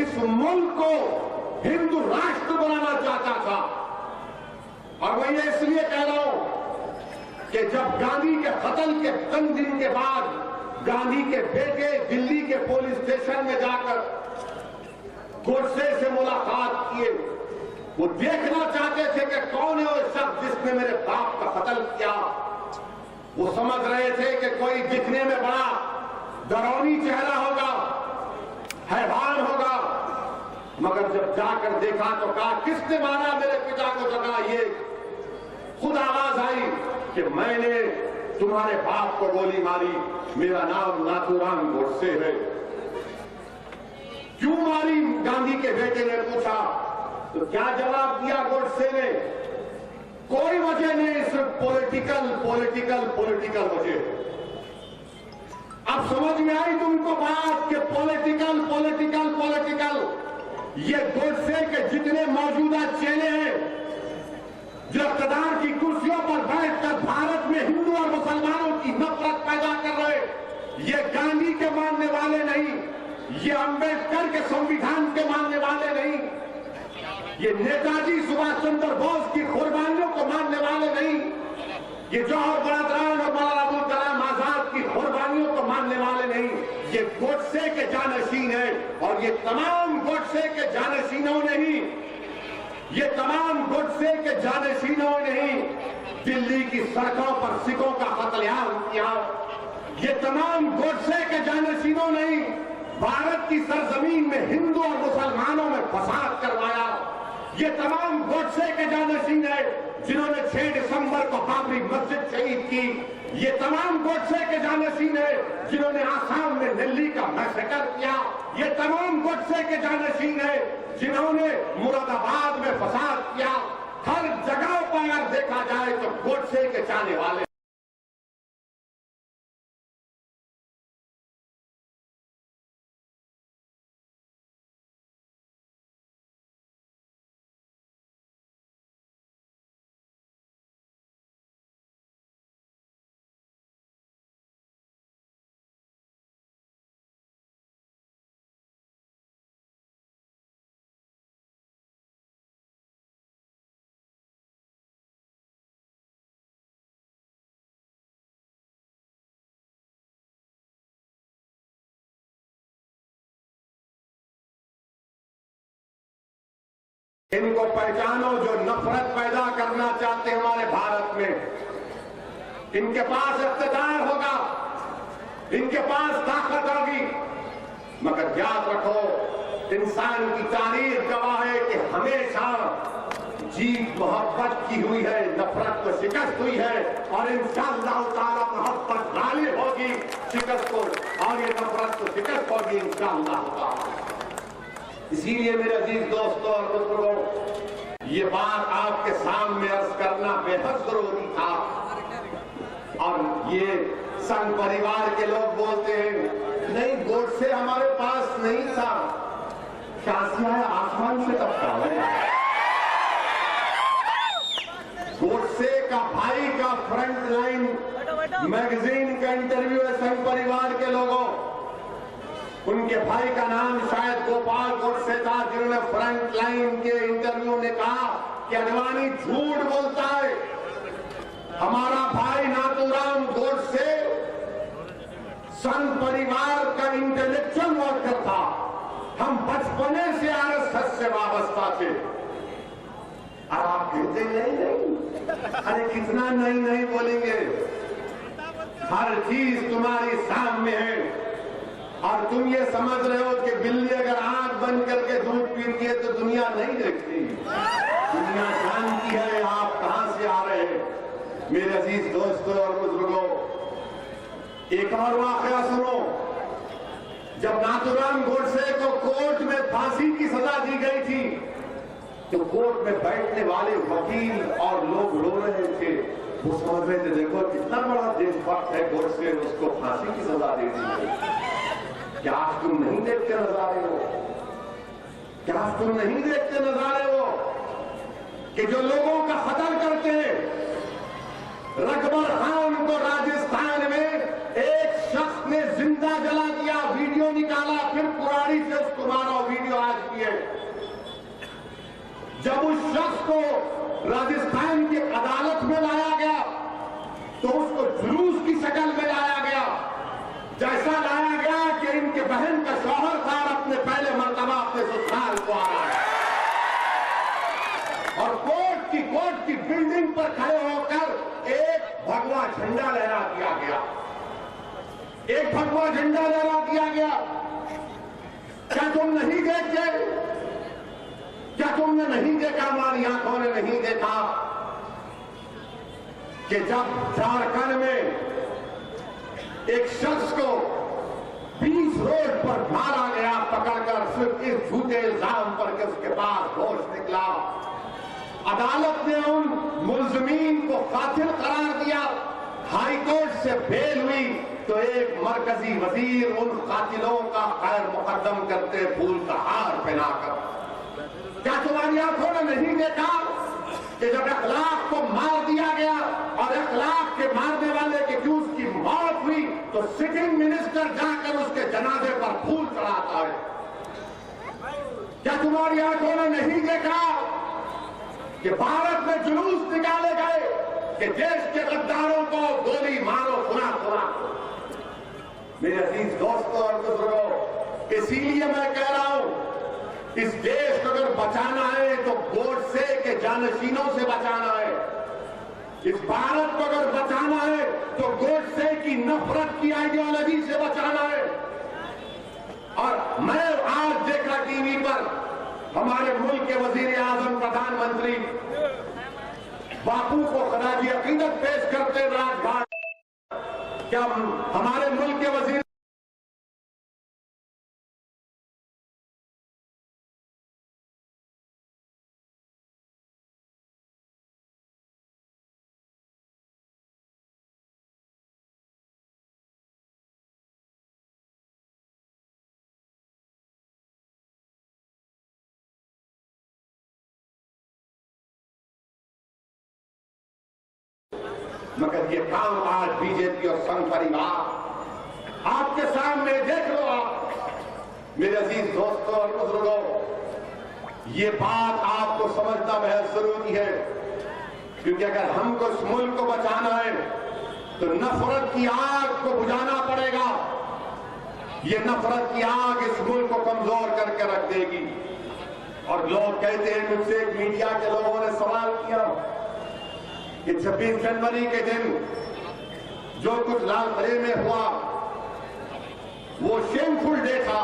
इस मुल्क को हिंदू राष्ट्र बनाना चाहता था। और मैं ये इसलिए कह रहा हूं कि जब गांधी के कत्ल के चंद दिन के बाद गांधी के बेटे दिल्ली के पुलिस स्टेशन में जाकर गोडसे से मुलाकात किए, वो देखना चाहते थे कि कौन है वो शख्स जिसने मेरे बाप का कत्ल किया। वो समझ रहे थे कि कोई दिखने में बड़ा डरावनी चेहरा होगा, हैवान होगा, मगर जब जाकर देखा तो कहा किसने मारा मेरे पिता को, तो कहा ये खुद आवाज आई कि मैंने तुम्हारे बाप को गोली मारी, मेरा नाम नाथूराम गोडसे है। क्यों मारी, गांधी के बेटे ने पूछा। तो क्या जवाब दिया गोडसे ने, कोई वजह नहीं, सिर्फ पॉलिटिकल वजह। अब समझ में आई तुमको बात कि पॉलिटिकल। ये गोडसे के जितने मौजूदा चेले हैं जो इक़्तिदार की कुर्सियों पर बैठकर भारत में हिंदू और मुसलमानों की नफरत पैदा कर रहे, ये गांधी के मानने वाले नहीं, ये अंबेडकर के संविधान के मानने वाले नहीं, ये नेताजी सुभाष चंद्र बोस की कुर्बानियों को मानने वाले नहीं, ये जौहर बरादरान और मौलाना अबुल कलाम आजाद की कुर्बानियों को मानने वाले नहीं, ये गोडसे के जानशीन है। और ये तमाम गोडसे के जानशीनों ने ही, ये तमाम गोडसे के जानशीनों ने ही दिल्ली की सड़कों पर सिखों का कत्लेआम किया। ये तमाम गोडसे के जानशीनों ने ही भारत की सरजमीन में हिंदू और मुसलमानों में फसाद करवाया। ये तमाम गोडसे के जानशीन है जिन्होंने 6 दिसंबर को बाबरी मस्जिद शहीद की। ये तमाम गोडसे के जानशीन है जिन्होंने आसाम में दिल्ली का मैसेकर किया। ये तमाम गोडसे के जानशीन है जिन्होंने मुरादाबाद में फसाद किया। हर जगह पर अगर देखा जाए तो गोडसे के चाहने वाले। इनको पहचानो जो नफरत पैदा करना चाहते हैं हमारे भारत में। इनके पास इख्तियार होगा, इनके पास ताकत होगी, मगर याद रखो इंसान की तारीख गवाह है कि हमेशा जीत मोहब्बत की हुई है, नफरत को शिकस्त हुई है और इंशाअल्लाह ताला मोहब्बत गालिब होगी शिकस्त को, और ये नफरत को शिकस्त होगी इंशाअल्लाह ताला। इसीलिए मेरे अजीज दोस्तों और बुजुर्गों, ये बात आपके सामने अर्ज करना बेहद जरूरी था। और ये संघ परिवार के लोग बोलते हैं नहीं गोडसे हमारे पास नहीं था, शासिया आसमान से टपका है। गोडसे का भाई का फ्रंट लाइन मैगजीन का इंटरव्यू है संघ परिवार के लोगों। उनके भाई का नाम शायद गोपाल गोडसे था, जिन्होंने फ्रंट लाइन के इंटरव्यू में कहा कि अडवाणी झूठ बोलता है। हमारा भाई नाथूराम गोडसे संघ परिवार का इंटेलेक्चुअल वर्कर था, हम बचपने से आरएसएस से वाबस्ता थे। और आप कहते नहीं, अरे कितना नहीं बोलेंगे, हर चीज तुम्हारी सामने है। और तुम ये समझ रहे हो कि बिल्ली अगर आंख बंद करके दूध पीती है तो दुनिया नहीं देखती, दुनिया जानती है आप कहां से आ रहे हैं। मेरे अजीज दोस्तों और बुजुर्गों, एक और वाकया सुनो। जब नाथूराम गोडसे को कोर्ट में फांसी की सजा दी गई थी तो कोर्ट में बैठने वाले वकील और लोग रो रहे थे। वो समझ रहे थे देखो कितना बड़ा देशभक्त है गोडसे, उसको फांसी की सजा दे दी। क्या तुम नहीं देखते नजारे हो? क्या तुम नहीं देखते नजारे हो कि जो लोगों का कत्ल करते हैं? रकबर खान को राजस्थान में एक शख्स ने जिंदा जला दिया, वीडियो निकाला, फिर कुराड़ी से उसको मारा, वीडियो आज भी है। जब उस शख्स को राजस्थान की अदालत में लाया गया तो उसको जुलूस की शक्ल में लाया गया, जैसा लाया गया कि इनके बहन का शौहर था और अपने पहले मर्तबा अपने ससुराल को आ रहा है। और कोर्ट की बिल्डिंग पर खड़े होकर एक भगवा झंडा लहरा दिया गया, एक भगवा झंडा लहरा दिया गया। क्या तुम नहीं देखते? क्या तुमने नहीं देखा, हमारी आंखों ने नहीं देखा कि जब झारखंड में एक शख्स को 20 रोड पर मारा गया पकड़कर, सिर्फ इस झूठे इल्जाम पर कि उसके पास होश निकला। अदालत ने उन मुल्जिमीन को कातिल करार दिया, हाईकोर्ट से बेल हुई तो एक मरकजी वजीर उन कातिलों का खैर मुकद्दम करते फूल का हार पहनाकर। क्या तुम्हारी आंखों ने नहीं देखा कि जब अखलाक को मार दिया गया और अखलाक के मारने वाले की जो उसकी मौत हुई तो सिटिंग मिनिस्टर जाकर उसके जनाजे पर फूल चढ़ाता है? क्या तुम्हारी आंखों ने नहीं देखा कि भारत में जुलूस निकाले गए कि देश के गद्दारों को गोली मारो खुना खुना? मेरे अजीज दोस्तों और बुजुर्गों, इसीलिए मैं कह रहा हूं इस देश को अगर बचाना है तो गोडसे के जानशीनों से बचाना है। इस भारत को अगर बचाना है तो गोडसे की नफरत की आइडियोलॉजी से बचाना है। और मैं आज देखा टीवी पर हमारे मुल्क के वजीर आजम प्रधानमंत्री बापू को खराजी अकीदत पेश करते राजघाट, क्या हमारे मुल्क के वजीर मगर ये काम आज बीजेपी और संघ परिवार आपके सामने देख लो। आप मेरे अजीज दोस्तों और बुजुर्गों, ये बात आपको समझना बेहद जरूरी है, क्योंकि अगर हमको इस मुल्क को बचाना है तो नफरत की आग को बुझाना पड़ेगा। ये नफरत की आग इस मुल्क को कमजोर करके रख देगी। और लोग कहते हैं, मुझसे मीडिया के लोगों ने सवाल किया कि 26 जनवरी के दिन जो कुछ लाल किले में हुआ वो शेमफुल डे था।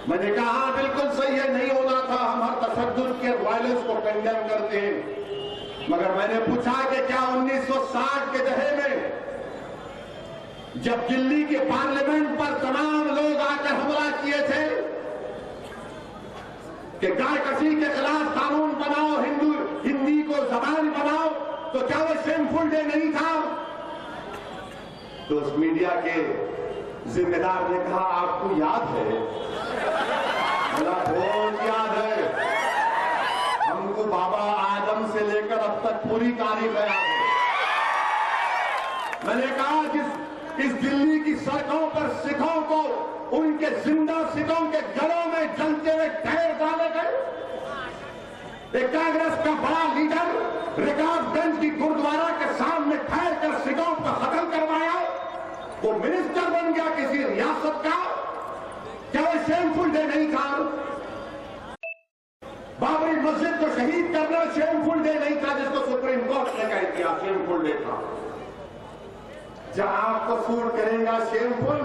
मैंने कहा हाँ बिल्कुल सही है, नहीं होना था। था हम हर तशद्दुद के वायलेंस को कंडेम करते हैं, मगर मैंने पूछा कि क्या 1960 के दहे में जब दिल्ली के पार्लियामेंट पर तमाम लोग आकर हमला किए थे कि गाय कसी के खिलाफ कानून बनाओ, हिंदी को जबान बनाओ, तो क्या वो शेमफुल डे नहीं था? तो उस मीडिया के जिम्मेदार ने कहा आपको याद है? बोला बहुत याद है, हमको बाबा आदम से लेकर अब तक पूरी तारीख याद है। मैंने कहा इस दिल्ली की सड़कों पर सिखों को उनके जिंदा सिखों के गलों में जलते हुए ढेर डाले गए। एक कांग्रेस का बड़ा लीडर रिकाबगंज की गुरुद्वारा के सामने ठहर कर सिखों को कत्ल करवाया, वो मिनिस्टर बन गया किसी रियासत का। क्या वो शेमफुल डे नहीं था? बाबरी मस्जिद को शहीद करना शेमफुल डे नहीं था, जिसको सुप्रीम कोर्ट ने कह दिया शेमफुल डे था। जहां आपको सूट करेगा शेमफुल,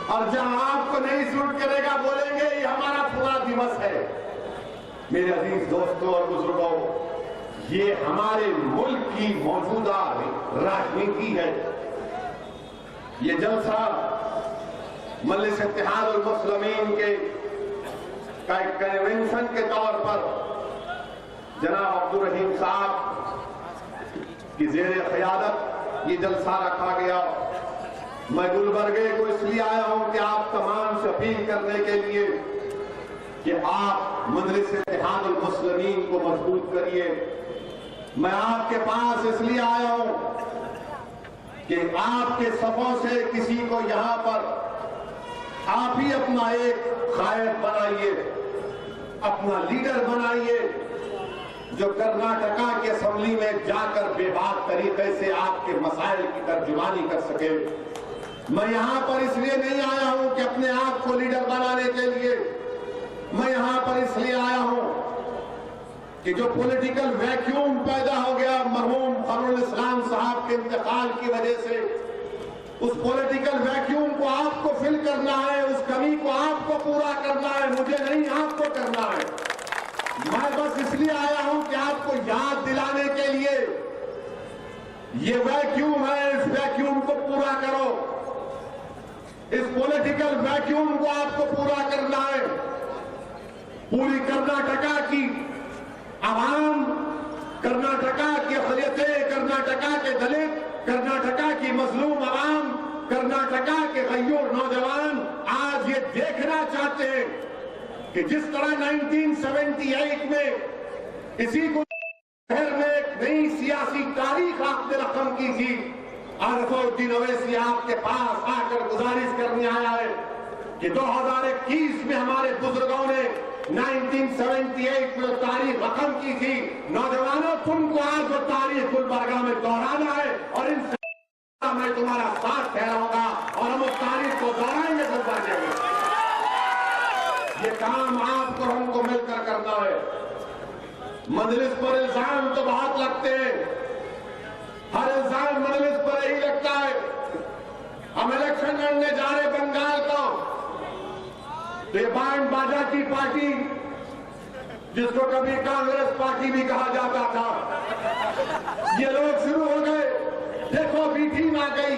और जहां आपको नहीं सूट करेगा बोलेंगे ये हमारा पूरा दिवस है। मेरे अजीज दोस्तों और बुजुर्गों, ये हमारे मुल्क की मौजूदा राजनीति है। ये जलसा मजलिस इत्तेहाद उल मुस्लिमीन के का एक कन्वेंशन के तौर पर जनाब अब्दुल रहीम साहब की जेर क़यादत ये जलसा रखा गया। मैं गुलबर्गे को इसलिए आया हूं कि आप तमाम से अपील करने के लिए कि आप मजलिस इत्तेहाद उल मुस्लिमीन को मजबूत करिए। मैं आपके पास इसलिए आया हूं कि आपके सफों से किसी को यहां पर आप ही अपना एक कायद बनाइए, अपना लीडर बनाइए, जो कर्नाटका की असेंबली में जाकर बेबाक तरीके से आपके मसाइल की तर्जुमानी कर सके। मैं यहां पर इसलिए नहीं आया हूं कि अपने आप को लीडर बनाने के लिए, मैं यहां पर इसलिए आया हूं कि जो पॉलिटिकल वैक्यूम पैदा हो गया मरहूम फखरुल इस्लाम साहब के इंतकाल की वजह से, उस पॉलिटिकल वैक्यूम को आपको फिल करना है, उस कमी को आपको पूरा करना है, मुझे नहीं आपको करना है। मैं बस इसलिए आया हूं कि आपको याद दिलाने के लिए ये वैक्यूम है, इस वैक्यूम को पूरा करो। इस पॉलिटिकल वैक्यूम को आपको पूरा करना है। पूरी कर्नाटका की आवाम, कर्नाटका की अक़लियतें, कर्नाटका के दलित, कर्नाटका की मजलूम आवाम, कर्नाटका के गय्यूर नौजवान आज ये देखना चाहते हैं कि जिस तरह 1978 में इसी को शहर में एक नई सियासी तारीख आपने रकम की थी, आरिफुद्दीन ओवैसी आपके पास आकर गुजारिश करने आया है कि 2021 में हमारे बुजुर्गों ने 1978 में तारीख रकम की थी। नौजवानों, तुमको आज वो तारीख गुलबर्गा में दोहराना है और इन मैं तुम्हारा साथ ठहराऊंगा और हम उस तारीख को दोहराएंगे गुलबर्गे में। ये काम आपको हमको मिलकर करना है। मजलिस पर इल्जाम तो बहुत लगते हैं, हर इल्जाम मजलिस पर यही लगता है। हम इलेक्शन लड़ने जा रहे बंगाल को, तो ये बैंड बाजा की पार्टी, जिसको कभी कांग्रेस पार्टी भी कहा जाता था, ये लोग शुरू हो गए। देखो बी टीम आ गई।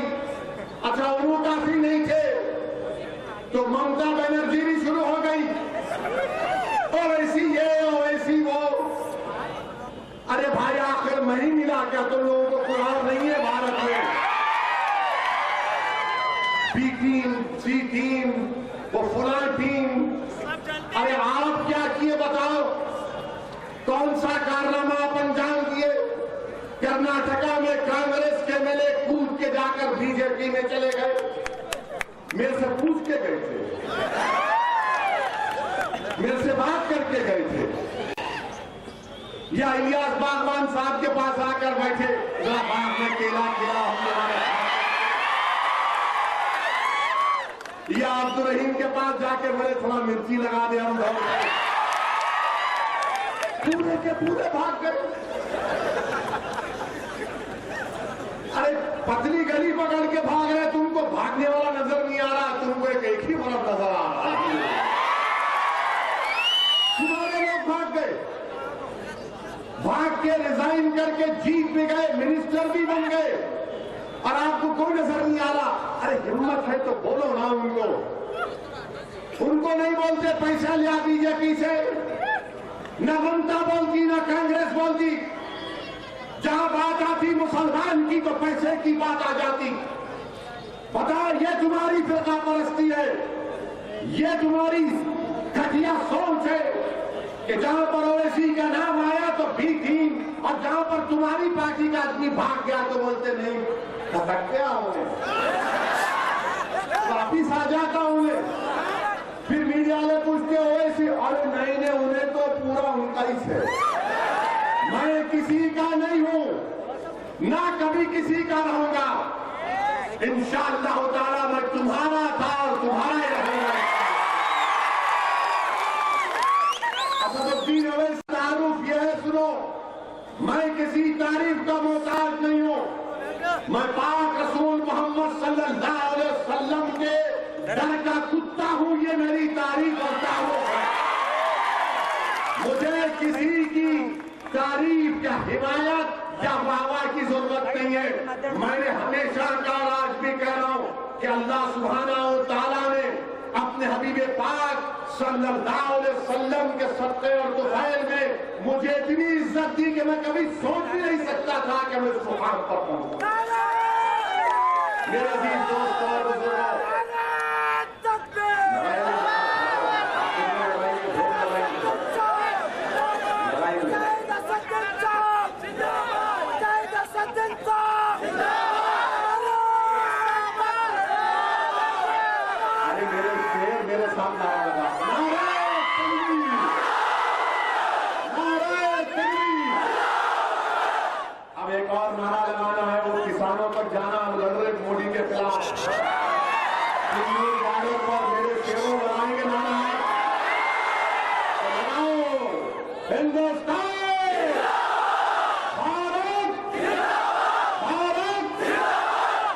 अच्छा, वो काफी नहीं थे तो ममता बनर्जी भी शुरू हो गई, ओवैसी ये ओवैसी वो। अरे भाई, आखिर मैं ही मिला क्या? तुम लोगों को कुरान नहीं है भारत में? बी टीम, सी टीम, वो फुला टीम। अरे आप क्या किए बताओ? कौन सा कारनामा आप अंजाम दिए? कर्नाटका में कांग्रेस के एमएलए कूद के जाकर बीजेपी में चले गए। मेरे से पूछ के गए थे, मेरे से बात करके गए थे, या इलियास बागवान साहब के पास आकर बैठे, जरा बाग में केला खिला हमने, या अब्दुल रहीम के पास जाके बोले थोड़ा मिर्ची लगा दे, हम पूरे के पूरे भाग गए। अरे पतली गली पकड़ के भाग रहे, तुमको भागने वाला नजर नहीं आ रहा, तुमको एक ही तरफ नजर आ रहा है। के रिजाइन करके जीत भी गए, मिनिस्टर भी बन गए, और आपको कोई नजर नहीं आ रहा। अरे हिम्मत है तो बोलो ना उनको नहीं बोलते पैसा लिया बीजेपी से, न ममता बोलती न कांग्रेस बोलती। जहां बात आती मुसलमान की तो पैसे की बात आ जाती। पता ये तुम्हारी फिरका परस्ती है, ये तुम्हारी घटिया सोच है कि जहां पर ओवैसी का नाम आया तो भी थी, और जहां पर तुम्हारी पार्टी का आदमी भाग गया तो बोलते नहीं खटक गया उन्हें, वापिस आ जाता उन्हें। फिर मीडिया वाले पूछते ओवैसी, अरे नहीं उन्हें तो पूरा उनका ही है, मैं किसी का नहीं हूं ना कभी किसी का रहूंगा। इंशाअल्लाह ताला मैं तुम्हारा था और तुम्हारा ही रहूंगा। असदुद्दीन ओवैसी तारुफ यह है, सुनो, मैं किसी तारीफ का मोहताज नहीं हूं, मैं पाक रसूल मोहम्मद सल्लल्लाहु अलैहि वसल्लम के डर का कुत्ता हूं, ये मेरी तारीफ और तारुफ है। मुझे किसी की तारीफ या हिमायत या वाहवाह की जरूरत नहीं है। मैंने हमेशा कहा, आज भी कह रहा हूं कि अल्लाह सुब्हानहू व तआला ने अपने हबीबे पाक सल्लल्लाहु अलैहि वसल्लम के सदक़े और दुफैल में मुझे इतनी इज्जत दी कि मैं कभी सोच भी नहीं सकता था कि मैं उस मुकाम पर पहुंचूं। मेरे अजीज दोस्त और बुजुर्गों, अब एक और नारा लगाना है, वो किसानों पर जाना, हम लड़ रहे मोदी के खिलाफ। बॉर्डर पर मेरे शेरों लगाएंगे नारा है, तो लगाओ हिंदुस्तान भारत भारत।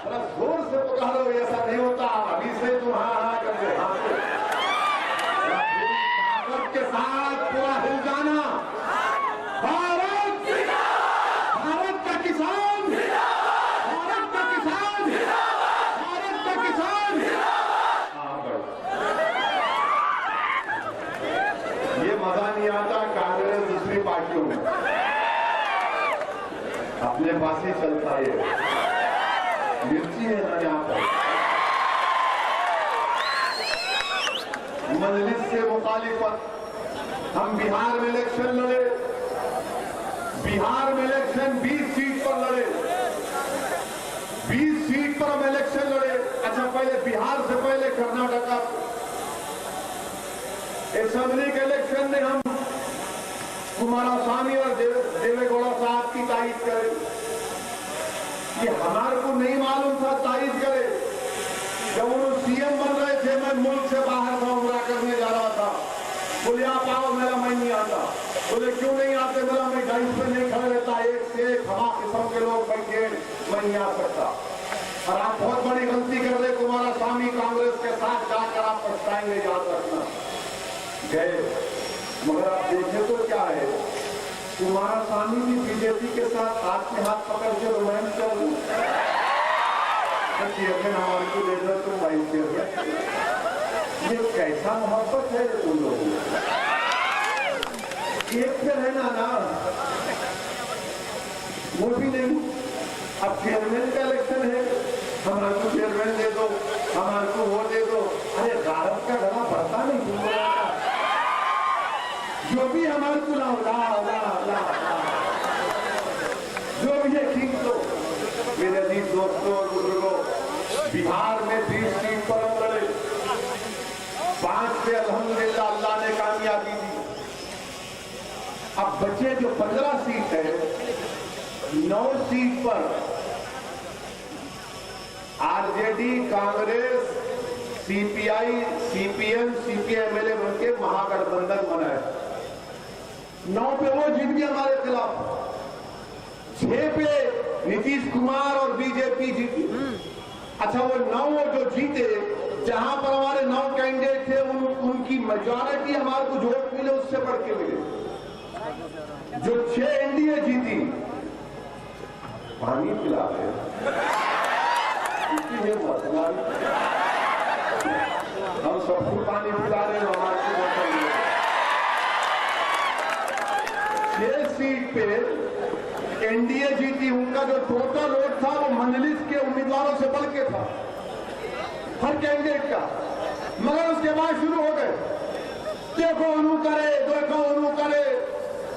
बस जोर से पुकारो, ऐसा नहीं होता अभी से तुम हाँ कर दे, ताकत के साथ पूरा हिल जाना। भारत भारत का किसान, भारत का किसान, भारत का किसान। ये मजा नहीं आता कांग्रेस दूसरी पार्टियों में, अपने पास ही चलता है, मिर्ची है ना यहाँ पर। मजलिस से मुखालिफत, हम बिहार में इलेक्शन लड़े, बिहार में इलेक्शन 20 सीट पर लड़े, 20 सीट पर हम इलेक्शन लड़े। अच्छा, पहले बिहार से पहले कर्नाटका असेंबली के इलेक्शन में हम कुमारस्वामी और देवेगौड़ा साहब की तारीफ करे, ये हमारे को नहीं मालूम था तारीफ करे। जब वो सीएम बन रहे थे, मैं मुल्क से बाहर था, उमरा करने जा रहा था, बोले आप आओ, मेरा मैं नहीं आता। बोले क्यों नहीं आते, मेरा मैं गाइड पे नहीं खड़ा रहता, एक से एक हवा किस्म के लोग बैठे, मैं नहीं आ सकता। और आप बहुत बड़ी गलती कर रहे, कुमारस्वामी कांग्रेस के साथ जाकर आप पछताएंगे, याद रखना। गए, मगर आप देखे तो क्या है, कुमारस्वामी भी बीजेपी के साथ हाथ में हाथ पकड़ के रोमांस कर रहे। चेयरमैन हमारे को दे दो, तुम वाइस चेयरमैन, ये कैसा मोहब्बत है तुम लोगों को? एक पे रहना ना, वो भी नहीं। अब चेयरमैन का इलेक्शन है, हमारे को चेयरमैन दे दो, हमारे को वो दे दो। अरे गारत का गला बढ़ता नहीं तुम लोगों का, जो भी हमारे को लाओ, जो भी है खींच लो। मेरे अजीज दोस्तों और बुजुर्गों, बिहार में 20 सीट पर हम लड़े, 5 पे अल्हम्दुलिल्लाह अल्लाह ने कामयाबी दी। अब बचे जो 15 सीट है, 9 सीट पर आरजेडी, कांग्रेस, सीपीआई, सीपीएम, सीपीएमएलए बनके महागठबंधन बना है। 9 पे वो जीत गए हमारे खिलाफ, 6 पे नीतीश कुमार और बीजेपी जीती। अच्छा, वो 9 जो जीते, जहां पर हमारे 9 कैंडिडेट थे, उनकी मेजॉरिटी हमारे को वोट मिले, उससे बढ़ के मिले। जो 6 एनडीए जीती, पानी पिला रहे हम सबको पानी पिला रहे हैं। हमारे 6 सीट पे एनडीए जीती, उनका जो टोटल वोट था वो मंजलिस के उम्मीदवारों से बढ़ के था, हर कैंडिडेट का। मगर उसके बाद शुरू हो गए, देखो उन्हों करे, देखो उन्हों करे।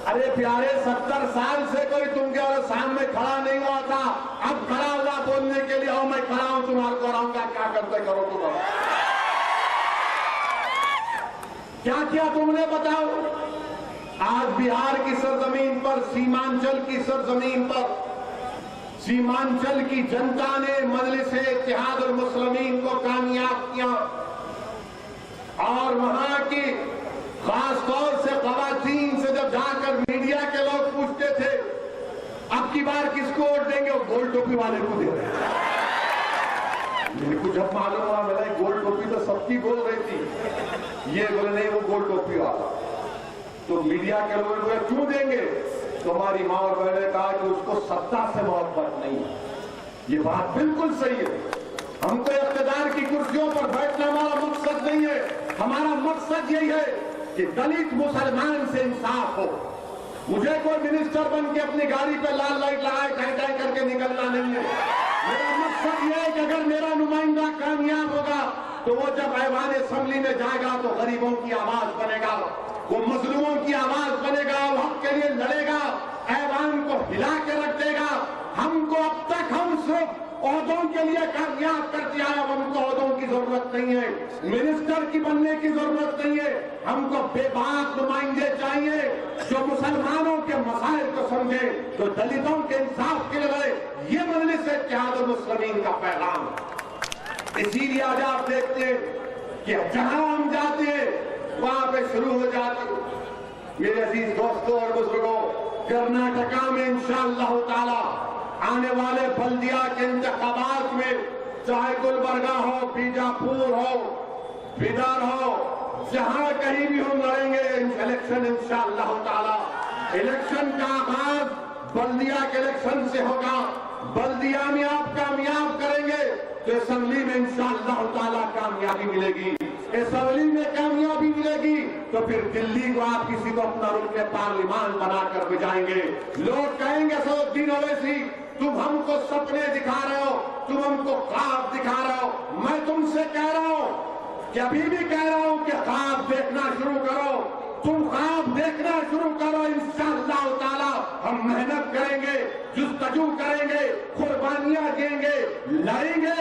अरे प्यारे, 70 साल से कोई तुमके और सामने खड़ा नहीं हुआ था, अब खड़ा हुआ बोलने के लिए, मैं खड़ा हूं, तुम्हारे को रहूंगा, क्या करते करो तुम। क्या किया तुमने बताओ? आज बिहार की सरजमीन पर, सीमांचल की सरजमीन पर, सीमांचल की जनता ने मजलिस-ए-इत्तेहादुल मुस्लिमीन को कामयाब किया और वहां की खासतौर से खवातीन से जब जाकर मीडिया के लोग पूछते थे अब की बार किसको वोट देंगे, वो गोल टोपी वाले को दे रहे हैं। मेरे को जब मालूम हुआ, मेरा गोल टोपी तो सबकी बोल रही थी, ये बोले नहीं वो गोल टोपी वाला। तो मीडिया के लोग बोले क्यों देंगे? तो हमारी मां और बहन ने कहा कि उसको सत्ता से मोहब्बत नहीं है। ये बात बिल्कुल सही है। हमको इख्तिदार की कुर्सियों पर बैठना हमारा मकसद नहीं है। हमारा मकसद यही है कि दलित मुसलमान से इंसाफ हो। मुझे कोई मिनिस्टर बन के अपनी गाड़ी पे लाल लाइट लगाए टाई करके निकलना नहीं है। मेरा मकसद यह है कि अगर मेरा नुमाइंदा कामयाब होगा तो वो जब ऐवान असेंबली में जाएगा तो गरीबों की आवाज बनेगा, वो मजलूमों की आवाज बनेगा, वो हक के लिए लड़ेगा, ऐवान को हिला के रख देगा। हमको अब तक हम सिर्फ ओहदों के लिए कामयाब करते आए, अब हमको ओहदों की जरूरत नहीं है, मिनिस्टर की बनने की जरूरत नहीं है। हमको बेबाक नुमाइंदे चाहिए जो मुसलमानों के मसाइल को समझे, जो दलितों के इंसाफ के लिए लड़े। ये मजलिस-ए-इत्तेहादुल मुस्लिमीन का पैगाम। इसीलिए आज आप देखते हैं कि जहां हम जाते हैं वहां पे शुरू हो जाती। मेरे अजीज दोस्तों और बुजुर्गों, कर्नाटका में इंशाअल्लाह ताला आने वाले बल्दिया के इंतखाबात में, चाहे गुलबर्गा हो, बीजापुर हो, बिदर हो, जहां कहीं भी हम लड़ेंगे इलेक्शन इंशाअल्लाह ताला। इलेक्शन का आगाज बल्दिया के इलेक्शन से होगा। बल्दिया में आप कामयाब करेंगे तो असेंबली में इंशाअल्लाह ताला कामयाबी मिलेगी। असेंबली में कामयाबी मिलेगी तो फिर दिल्ली को आप किसी को अपना रुकने पार्लिमान बनाकर भिजाएंगे। लोग कहेंगे सऊद्दीन ओवैसी तुम हमको सपने दिखा रहे हो, तुम हमको ख्वाब दिखा रहे हो। मैं तुमसे कह रहा हूं कि अभी भी कह रहा हूं कि ख्वाब देखना शुरू करो। तुम ख्वाब देखना शुरू करो, इंशाअल्लाह ताला हम मेहनत करेंगे, जुस्तजू करेंगे, कुर्बानियां देंगे, लड़ेंगे,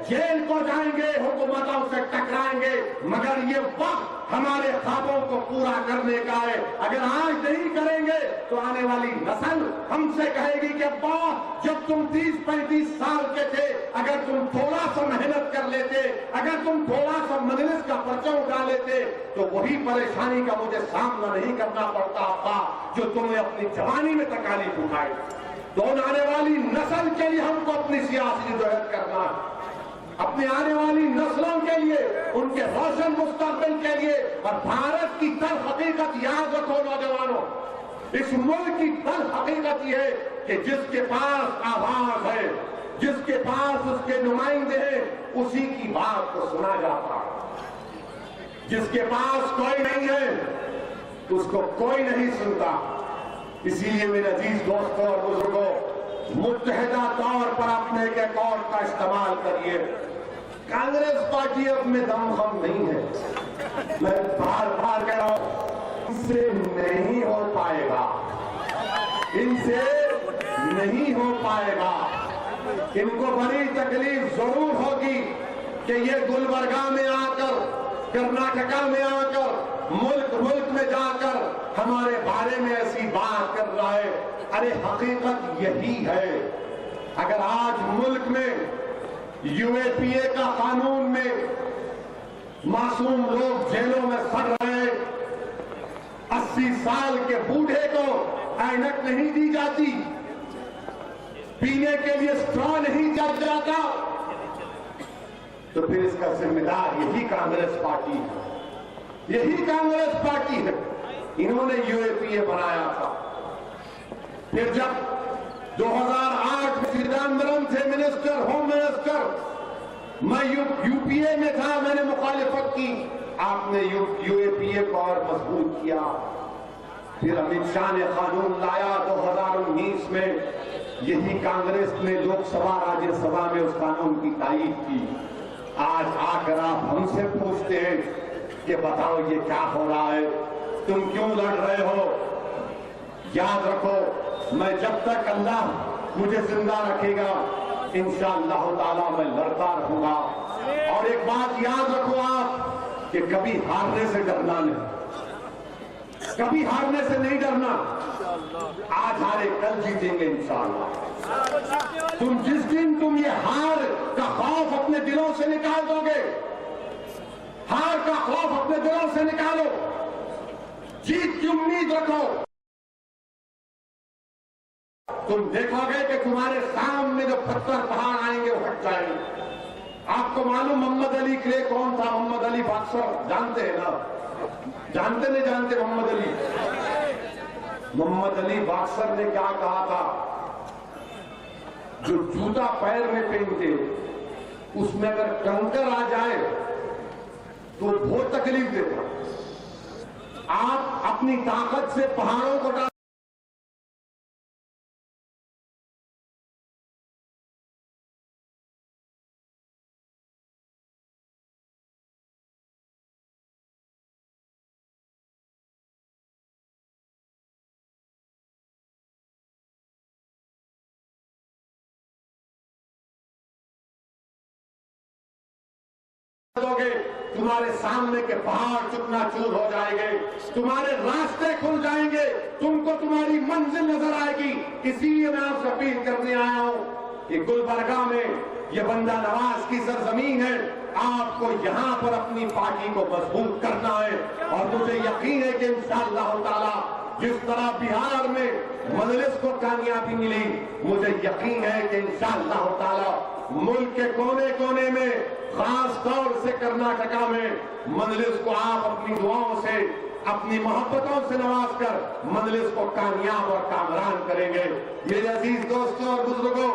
जेल को जाएंगे, हुकूमतों से टकराएंगे, मगर ये वक्त हमारे ख्वाबों को पूरा करने का है। अगर आज नहीं करेंगे तो आने वाली नस्ल हमसे कहेगी कि अब्बा जब तुम 30-35 साल के थे, अगर तुम थोड़ा सा मेहनत कर लेते, अगर तुम थोड़ा सा मजलिस का पर्चा उठा लेते तो वही परेशानी का मुझे सामना नहीं करना पड़ता अब्बा जो तुमने अपनी जवानी में तकालीफ उठाई। तो आने वाली नस्ल के लिए हमको अपनी सियासी जदोजहद करना है, अपने आने वाली नस्लों के लिए, उनके रोशन मुस्तकबिल के लिए। और भारत की दर हकीकत याद रखो नौजवानों, इस मुल्क की दर हकीकत यह है कि जिसके पास आवाज है, जिसके पास उसके नुमाइंदे हैं, उसी की बात को सुना जाता है। जिसके पास कोई नहीं है उसको कोई नहीं सुनता। इसीलिए मेरे अजीज दोस्तों और बुजुर्गों, मुत्तहिदा तौर पर अपने एक अकाउंट का इस्तेमाल करिए। कांग्रेस पार्टी अब में दमखम नहीं है। मैं बार बार कह रहा हूं, इनसे नहीं हो पाएगा, इनसे नहीं हो पाएगा। इनको बड़ी तकलीफ जरूर होगी कि ये गुलबर्गा में आकर, कर्नाटका में आकर, मुल्क में जाकर हमारे बारे में ऐसी बात कर रहा है। अरे हकीकत यही है। अगर आज मुल्क में यूएपीए का कानून में मासूम लोग जेलों में सड़ रहे, 80 साल के बूढ़े को ऐनक नहीं दी जाती, पीने के लिए स्ट्रॉ नहीं दिया जाता, तो फिर इसका जिम्मेदार यही कांग्रेस पार्टी है। यही कांग्रेस पार्टी है। इन्होंने यूएपीए बनाया था। फिर जब 2008 में चिदम्बरम थे मिनिस्टर, होम मिनिस्टर, मैं यूपीए में था, मैंने मुखालिफत की, आपने यूएपीए को और मजबूत किया। फिर अमित शाह ने कानून लाया 2019 में, यही कांग्रेस ने लोकसभा राज्यसभा में उस कानून की तारीफ की। आज आकर आप हमसे पूछते हैं कि बताओ ये क्या हो रहा है, तुम क्यों लड़ रहे हो? याद रखो, मैं जब तक अल्लाह मुझे जिंदा रखेगा इंशाअल्लाह ताला मैं लड़ता रहूंगा। और एक बात याद रखो आप कि कभी हारने से डरना नहीं, कभी हारने से नहीं डरना। आज हारे कल जीतेंगे इंशाअल्लाह। जिस दिन तुम ये हार का खौफ अपने दिलों से निकाल दोगे, हार का खौफ अपने दिलों से निकालो, जीत की उम्मीद रखो, तुम देखोगे कि तुम्हारे सामने जो पत्थर पहाड़ आएंगे वो हट जाएंगे। आपको मालूम मोहम्मद अली के लिए कौन था? मोहम्मद अली बॉक्सर, जानते हैं ना? जानते नहीं जानते मोहम्मद अली? मोहम्मद अली बॉक्सर ने क्या कहा था? जो जूता पैर में पहनते उसमें अगर कंकर आ जाए तो बहुत तकलीफ देता। आप अपनी ताकत से पहाड़ों को डाल दोगे, तुम्हारे सामने के पहाड़ चूर हो जाएंगे, तुम्हारे रास्ते खुल जाएंगे, तुमको तुम्हारी मंजिल नजर आएगी। इसीलिए मैं आपसे अपील करने आया हूं कि गुलबर्गा में ये बंदा नवाज की सरजमीन है, आपको यहां पर अपनी पार्टी को मजबूत करना है। और मुझे यकीन है कि इंशाअल्लाह ताला जिस तरह बिहार में मजलिस को कामयाबी मिली, मुझे यकीन है कि इंशाअल्लाह ताला मुल्क के कोने कोने में, खास तौर से कर्नाटका में मजलिस को आप अपनी दुआओं से, अपनी मोहब्बतों से नवाज कर मजलिस को कामयाब और कामरान करेंगे। मेरे अजीज दोस्तों और बुजुर्गों,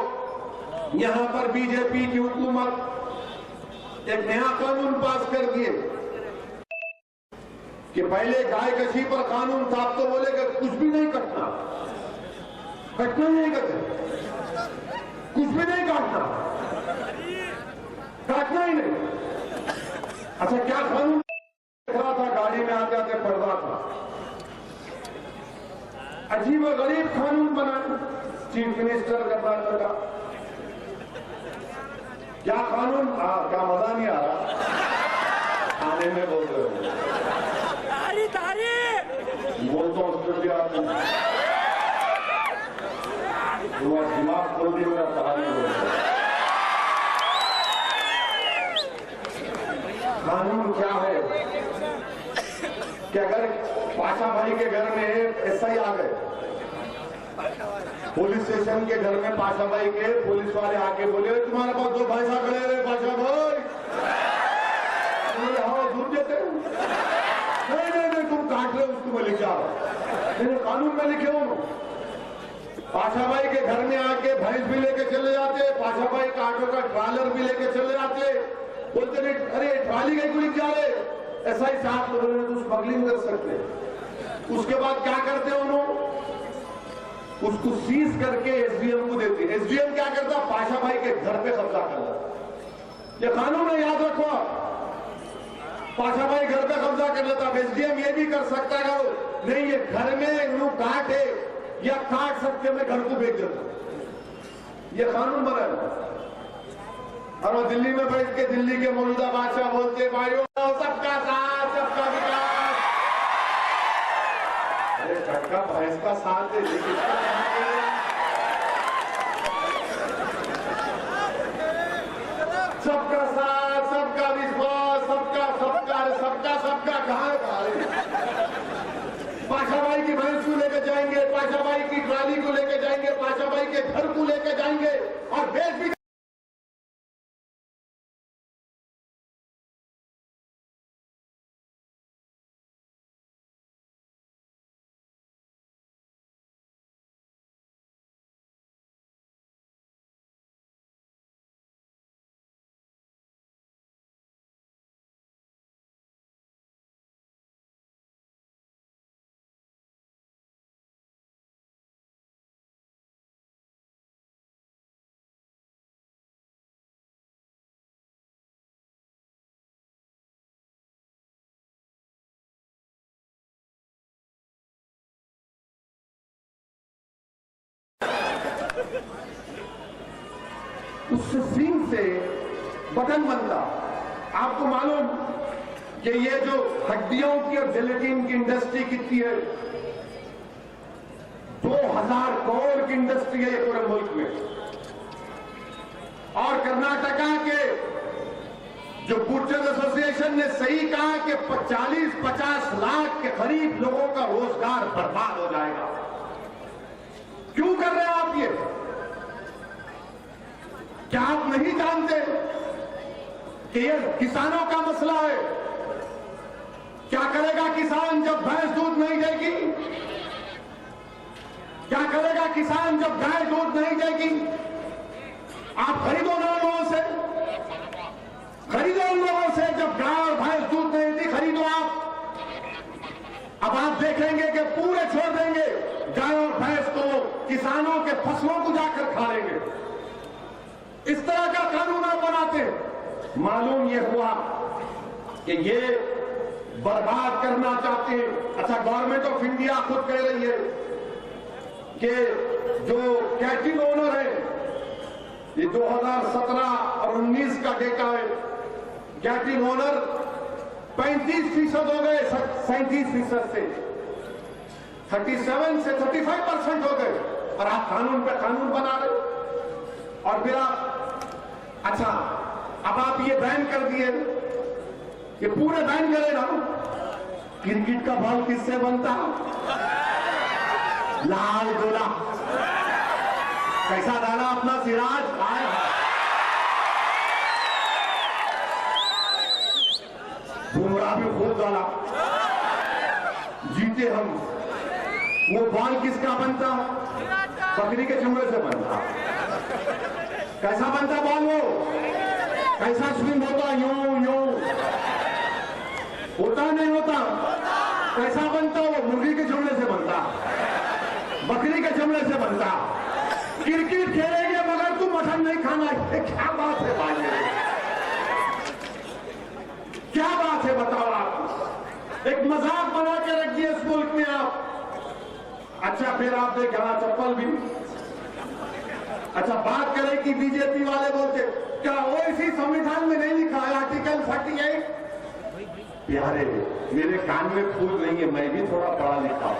यहां पर बीजेपी की हुकूमत एक नया कानून पास कर दिए कि पहले गाय कशी पर कानून था, अब तो बोले कि कुछ भी नहीं कटना, कटना नहीं करते, कुछ भी नहीं काटना, काटना ही नहीं। अच्छा, क्या कानून देख रहा था? गाड़ी में आते आते पढ़ रहा था, अजीब और गरीब कानून बनाए चीफ मिनिस्टर कर्नाटक का। क्या कानून? क्या मजा नहीं आ रहा? आने में बोल रहे हो, बोलता हूँ उसके लिए आप दिमाग खोल दिए, मेरा तारी बोल रहे। कानून क्या है कि अगर पाशा भाई के घर में एसआई आ गए, पुलिस स्टेशन के घर में पाशा भाई के पुलिस वाले आके बोले तुम्हारे पास दो भाई साहब खड़े रहे, पाशा भाई दूर देते नहीं, तुम काट रहे हो, उसको मैं लिख जा रहा, कानून में लिखे हो। पाशा भाई के घर में आके भैंस भी लेके चले जाते, पाशा भाई का ऑटो का ट्रालर भी लेके चले जाते, बोलते नहीं अरे ट्राली कहीं को लिख जा रहे, ऐसा ही साथ लोगों तो स्मगलिंग कर सकते। उसके बाद क्या करते उन्होंने? उसको सीज करके एसडीएम को देते। एसडीएम क्या करता? पाशा भाई के घर पे कब्जा कर लेता। ये कानून है, याद रखो आप। पाशा भाई घर पे कब्जा कर लेता। एसडीएम ये भी कर सकता है नहीं, ये घर में लोग काट है या काट सकते, मैं घर को बेच देता। ये कानून बना है। और वो दिल्ली में बैठ के दिल्ली के मौजूदा बादशाह बोलते भाइयों सबका साथ, सबका विकास। अरे चक्का भैंस का साथ है, सबका साथ, सबका विश्वास, सबका सबका सबका सबका कहाँ पाशा भाई की भैंस को लेकर जाएंगे, पाशा भाई की ट्राली को लेकर जाएंगे, पाशा भाई के घर को लेकर जाएंगे और बेच भी उससे सींग से बटन बनता। आपको मालूम कि ये जो हड्डियों की और जिलेटिन की इंडस्ट्री कितनी है? 2000 करोड़ की इंडस्ट्री है ये पूरे मुल्क में। और कर्नाटका के जो बूचर्स एसोसिएशन ने सही कहा कि 40-50 लाख के करीब लोगों का रोजगार बर्बाद हो जाएगा। क्यों कर रहे हैं आप ये? क्या आप नहीं जानते कि ये किसानों का मसला है? क्या करेगा किसान जब भैंस दूध नहीं देगी? क्या करेगा किसान जब गाय दूध नहीं देगी? आप खरीदो ना लोगों से, खरीदो उन लोगों से जब गाय और भैंस दूध नहीं दी, खरीदो आप। अब आप देखेंगे कि पूरे छोड़ देंगे गाय और भैंस को, किसानों के फसलों को जाकर खा लेंगे। इस तरह का कानून आप बनाते हैं। मालूम ये हुआ कि ये बर्बाद करना चाहते हैं। अच्छा, गवर्नमेंट ऑफ इंडिया खुद कह रही है कि जो कैटल ओनर है, ये 2017 और 19 का डेटा है, कैटल ओनर 35% हो गए, 37% से 37 से 35% हो गए। और आप कानून पे कानून बना रहे। और फिर आप, अच्छा अब आप ये बैन कर दिए, ये पूरे बैन करें ना। क्रिकेट का बॉल किससे बनता? लाल गोला। कैसा डाला अपना सिराज? बुमराह भी खूब डाला, जीते हम। वो बॉल किसका बनता? बकरी के चूहे से बनता। कैसा बनता बॉल? वो कैसा स्विंग होता? यूं यूं होता नहीं होता? कैसा बनता? वो मुर्गी के चमड़े से बनता, बकरी के चमड़े से बनता। क्रिकेट खेलेंगे मगर तू मटन नहीं खाना। क्या बात है भाई? क्या बात है बताओ आप? एक मजाक बना के रख दिए इस मुल्क में आप। अच्छा, फिर आप देख यहां चप्पल भी। अच्छा, बात करें कि बीजेपी वाले बोलते क्या ओवैसी संविधान में नहीं लिखा है आर्टिकल 48? प्यारे मेरे कान में फूल नहीं है, मैं भी थोड़ा पढ़ा लिखा हूं।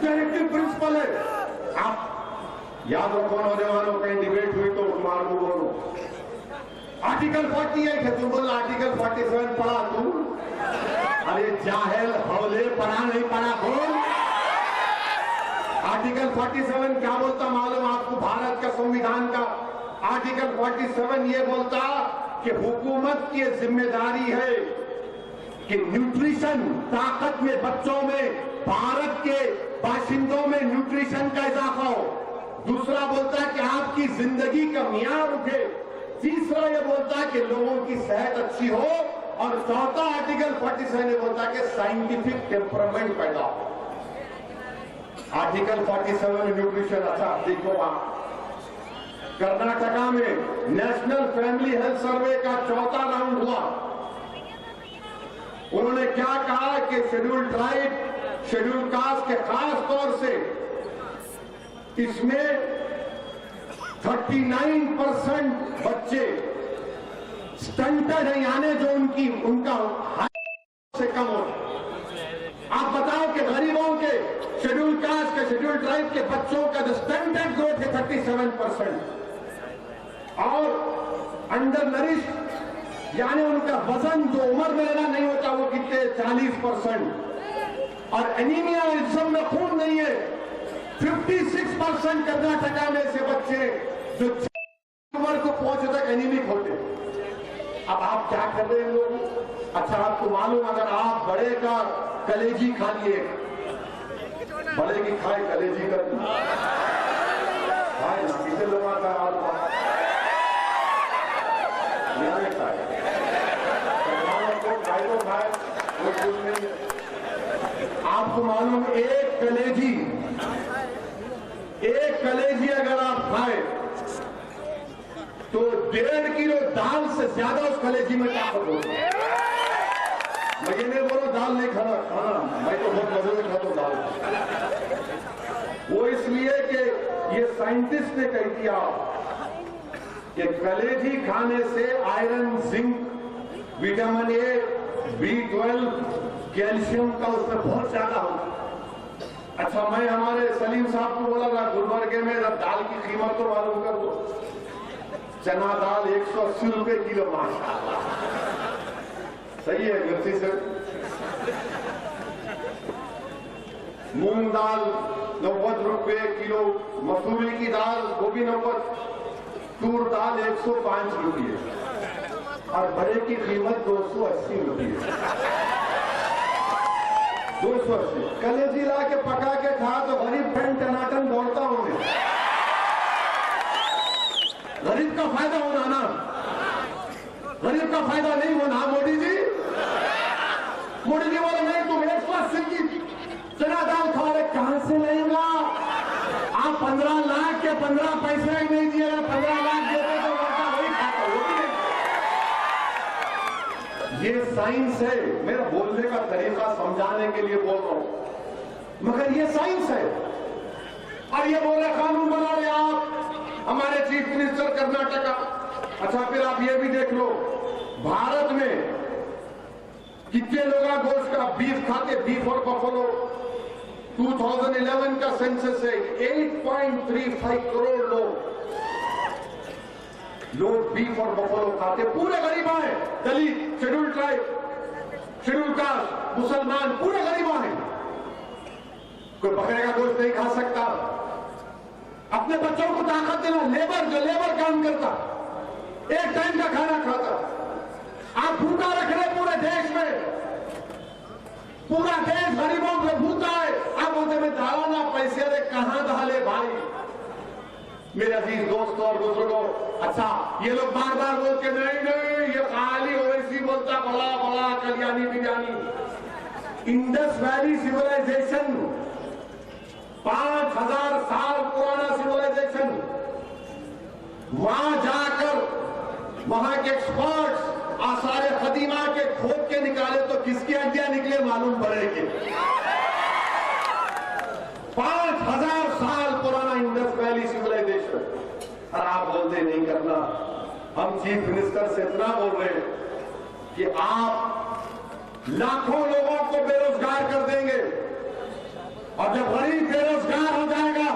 डायरेक्टिव प्रिंसिपल है। आप याद रखो, नौजवानों, कहीं डिबेट हुई तो मार को बोलो आर्टिकल 48 है, तुम बोल आर्टिकल 47 पढ़ा तू? अरे जाहिल हौले, पढ़ा नहीं पढ़ा बोल। आर्टिकल 47 क्या बोलता मालूम आपको? भारत का संविधान का आर्टिकल 47 ये बोलता कि हुकूमत की जिम्मेदारी है कि न्यूट्रिशन, ताकत में, बच्चों में, भारत के बाशिंदों में न्यूट्रिशन का इजाफा हो। दूसरा बोलता है कि आपकी जिंदगी का मियार उठे। तीसरा ये बोलता है कि लोगों की सेहत अच्छी हो। और चौथा आर्टिकल 47 ये बोलता है कि साइंटिफिक टेम्परामेंट पैदा हो। आर्टिकल 47 में न्यूट्रिशन। अच्छा देखो, आप कर्नाटका में नेशनल फैमिली हेल्थ सर्वे का चौथा राउंड हुआ। उन्होंने क्या कहा कि शेड्यूल्ड ट्राइब, शेड्यूल्ड कास्ट के खास तौर से इसमें 39% बच्चे स्टंटेड है, यानी जो उनका हाइट से कम हो। आप बताओ कि गरीबों के, शेड्यूल कास्ट के, शेड्यूल ट्राइब के बच्चों का जो स्टंटेड ग्रोथ है 37%। और अंडर नरिश, यानी उनका वजन जो उम्र में लेना नहीं होता वो कितने 40%। और एनीमिया, जिस्म में खून नहीं है, 56% कर्नाटका में से बच्चे जो उम्र को पहुंचे तक एनीमिक होते। अब आप क्या कर रहे हैं लोग? अच्छा, आपको मालूम, अगर आप बड़े का कलेजी खा लिए, बड़े की खाए कलेजी कर खाए ना, किसे लोगों का खाए, वो कुछ नहीं है। आपको मालूम, एक कलेजी अगर आप खाए तो 1.5 किलो दाल से ज्यादा उस कलेजी में ताकत होती है। मैं ये नहीं बोलो दाल नहीं खाना, मैं तो बहुत मजे में खाता हूं दाल। वो इस इसलिए कि ये साइंटिस्ट ने कह दिया कि कलेजी खाने से iron, zinc, vitamin A, B12, calcium का उसमें बहुत ज्यादा होता। अच्छा, मैं हमारे सलीम साहब को बोला था गुलबर्गे में दाल की कीमत तो मालूम कर दो। चना दाल 180 रुपए किलो, माशाअल्लाह, सही है मिर्ची सर। मूंग दाल 90 रुपए किलो, मसूरी की दाल वो भी 90, तूर दाल 105 रुपये और बड़े की कीमत 280 रुपये। 280 कलेजी ला के पका के खा तो गरीब फैन टनाटन दौड़ता होंगे। गरीब का फायदा होना ना, गरीब का फायदा नहीं होना। मोदी जी बोले नहीं, तुम 180 की चना दाल खा रहे, कहां से लेगा? आप 15 लाख के 15 पैसे ही नहीं दिए, 15 लाख देते तो लड़का वही खाता, वो भी नहीं। ये साइंस है, मेरा बोलने का तरीका समझाने के लिए बोल रहा हूं, मगर ये साइंस है। और ये बोल रहे कानून बना रहे आप, हमारे चीफ मिनिस्टर कर्नाटका। अच्छा, फिर आप ये भी देख लो, भारत में कितने लोग गोश्त का बीफ खाते, बीफ और बफलो। 2011 का सेंसस है, 8.35 करोड़ लोग बीफ और बफलो खाते। पूरे गरीब हैं, दलित, शेड्यूल ट्राइब, शेड्यूल कास्ट, मुसलमान, पूरे गरीब हैं। कोई बकरे का गोश्त नहीं खा सकता। अपने बच्चों को ताकत देना, जो लेबर काम करता, एक टाइम का खाना खाता। आप भूखा रख रहे पूरे देश में, पूरा देश गरीबों से भूखा है। आप बोलते में डाला ना पैसे, अरे कहां डाले भाई? मेरे अजीज दोस्तों और बुजुर्गों, अच्छा ये लोग बार बार बोलते नहीं, ये खाली ओवैसी बोलता, बड़ा बड़ा Kalyani biryani. Indus Valley civilisation 5000 साल पुराना सिविलाइजेशन, वहां जाकर वहां के एक्सपर्ट्स आसारे कदीमा के खोद के निकाले तो किसकी हड्डियां निकले मालूम पड़ेगी। 5000 साल पुराना इंडस वैली सिविलाइजेशन, और आप बोलते नहीं करना। हम चीफ मिनिस्टर से इतना बोल रहे हैं कि आप लाखों लोगों को बेरोजगार कर देंगे, और जब गरीब बेरोजगार हो जाएगा,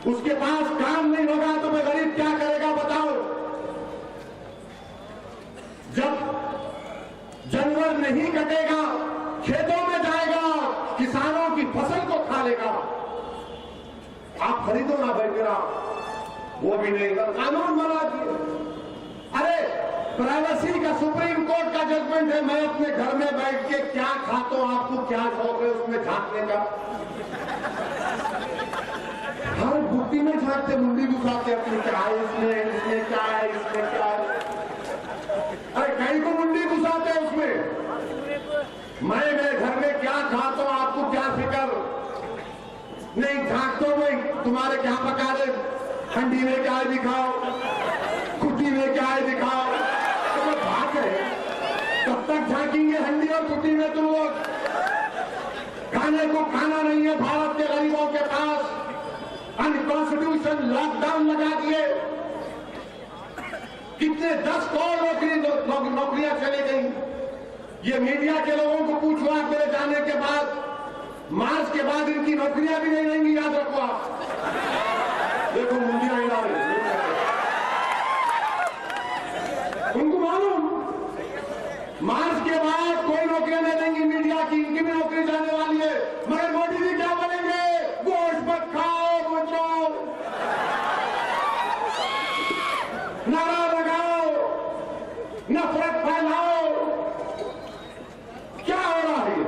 उसके पास काम नहीं होगा, तो मैं गरीब क्या करेगा बताओ? जब जानवर नहीं कटेगा, खेतों में जाएगा, किसानों की फसल को खा लेगा। आप खरीदो ना भाई मेरा, वो भी नहीं, कानून बना दिए। अरे प्राइवेसी का सुप्रीम कोर्ट का जजमेंट है, मैं अपने घर में बैठ के क्या खाता हूं, आपको क्या शौक है उसमें झांकने का? हर बुट्टी में झांकते, मुंडी घुसाते अपनी, क्या है इसमें क्या है, इसमें क्या है? अरे कहीं को मुंडी घुसाते हैं उसमें। मैं मेरे घर में क्या खाता हूं, आपको क्या फिक्र? नहीं झांकता मैं, तुम्हारे क्या पका दे, ठंडी में क्या है दिखाओ, कुटी में क्या है दिखाओ, तो मैं भाग रहे। कब तक झांकेंगे हंडी और कुटी में तुम लोग? खाने को खाना नहीं है भारत के गरीबों के पास। अनकॉन्स्टिट्यूशन लॉकडाउन लगा दिए, कितने 10 करोड़ नौकरियां चली गई। ये मीडिया के लोगों को पूछो आप, मेरे जाने के बाद, मार्च के बाद इनकी नौकरियां भी नहीं रहेंगी, याद रखो आप। देखो मुंडियां हिला रही, उनको मालूम मार्च के बाद कोई नौकरियां नहीं देंगी मीडिया की, इनकी भी नौकरी जाने वाली है। मगर मोदी जी क्या बोलेंगे? गोश्त मत खाओ बच्चों, नारा लगाओ, नफरत फैलाओ। क्या हो रहा है?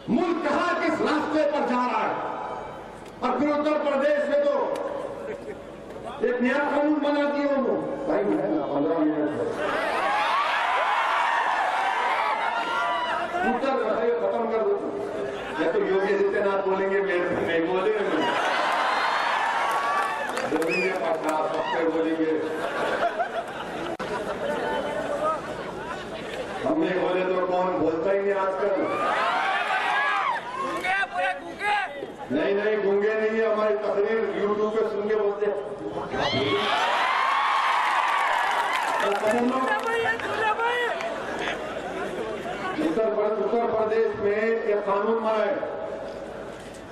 मुल्क कहां किस रास्ते पर जा रहा है? और फिर उत्तर प्रदेश में तो एक नया कानून बना दिए उन्होंने। टाइम है ना, 15 मिनट है, उत्तर खत्म कर दो। या तो योगी आदित्यनाथ बोलेंगे, मेरे नहीं बोलेंगे, पटना सबसे बोलेंगे। हमने बोले तो कौन बोलता ही नहीं आजकल। नहीं उत्तर प्रदेश में एक कानून बना है,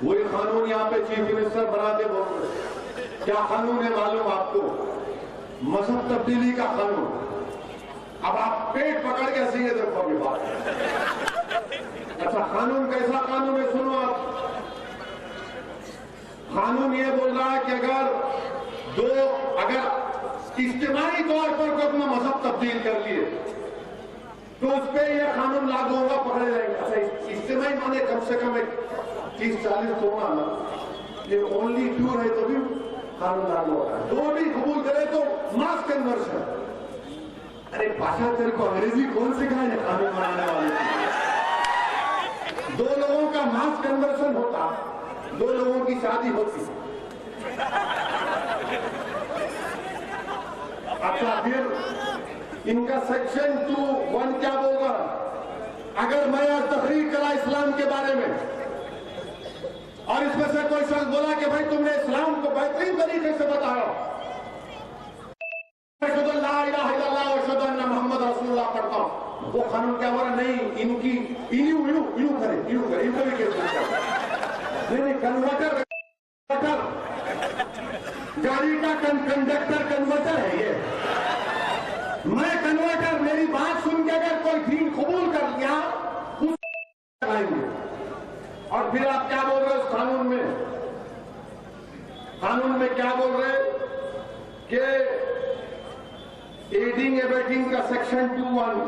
वही कानून यहाँ पे चीफ मिनिस्टर बनाते बोल। क्या कानून है मालूम आपको? मजहब तब्दीली का कानून। अब आप पेट पकड़ के हंसेंगे देखो अभी बात। अच्छा, कानून कैसा कानून है सुनो आप। कानून ये बोल रहा है कि अगर इज्तिमाई तौर पर कोई अपना मजहब तब्दील कर लिए तो उस पर यह कानून लागू होगा, पकड़े जाएंगे। अच्छा, इज्तिमाई माने कम से कम 30-40 होगा ना, ये ओनली 2 है तो भी कानून लागू होगा। 2 भी कबूल करे तो मास कन्वर्शन। अरे भाषा तेरे को अंग्रेजी कौन सिखाए कानून बनाने वाले? 2 लोगों का मास कन्वर्शन होता, 2 लोगों की शादी होती। अच्छा, फिर इनका सेक्शन 2(1) क्या बोल रहा? अगर मैं आज तकरीर करा इस्लाम के बारे में और इसमें से कोई शख्स बोला कि भाई तुमने इस्लाम को बेहतरीन तरीके से बताया, मोहम्मद रसूलुल्लाह पढ़ता हूं, वो कानून क्या बोला? नहीं, इनकी इनू करे, इनको भी केस नहीं, कन्वर्टर गाड़ी का कंडक्टर कन्वर्टर है ये। मैं कन्वर्टर, मेरी बात सुन के अगर कोई दीन कबूल कर लिया उसको लगाएंगे। और फिर आप क्या बोल रहे हो उस कानून में? कानून में क्या बोल रहे कि एडिंग एबेटिंग का सेक्शन 2(1)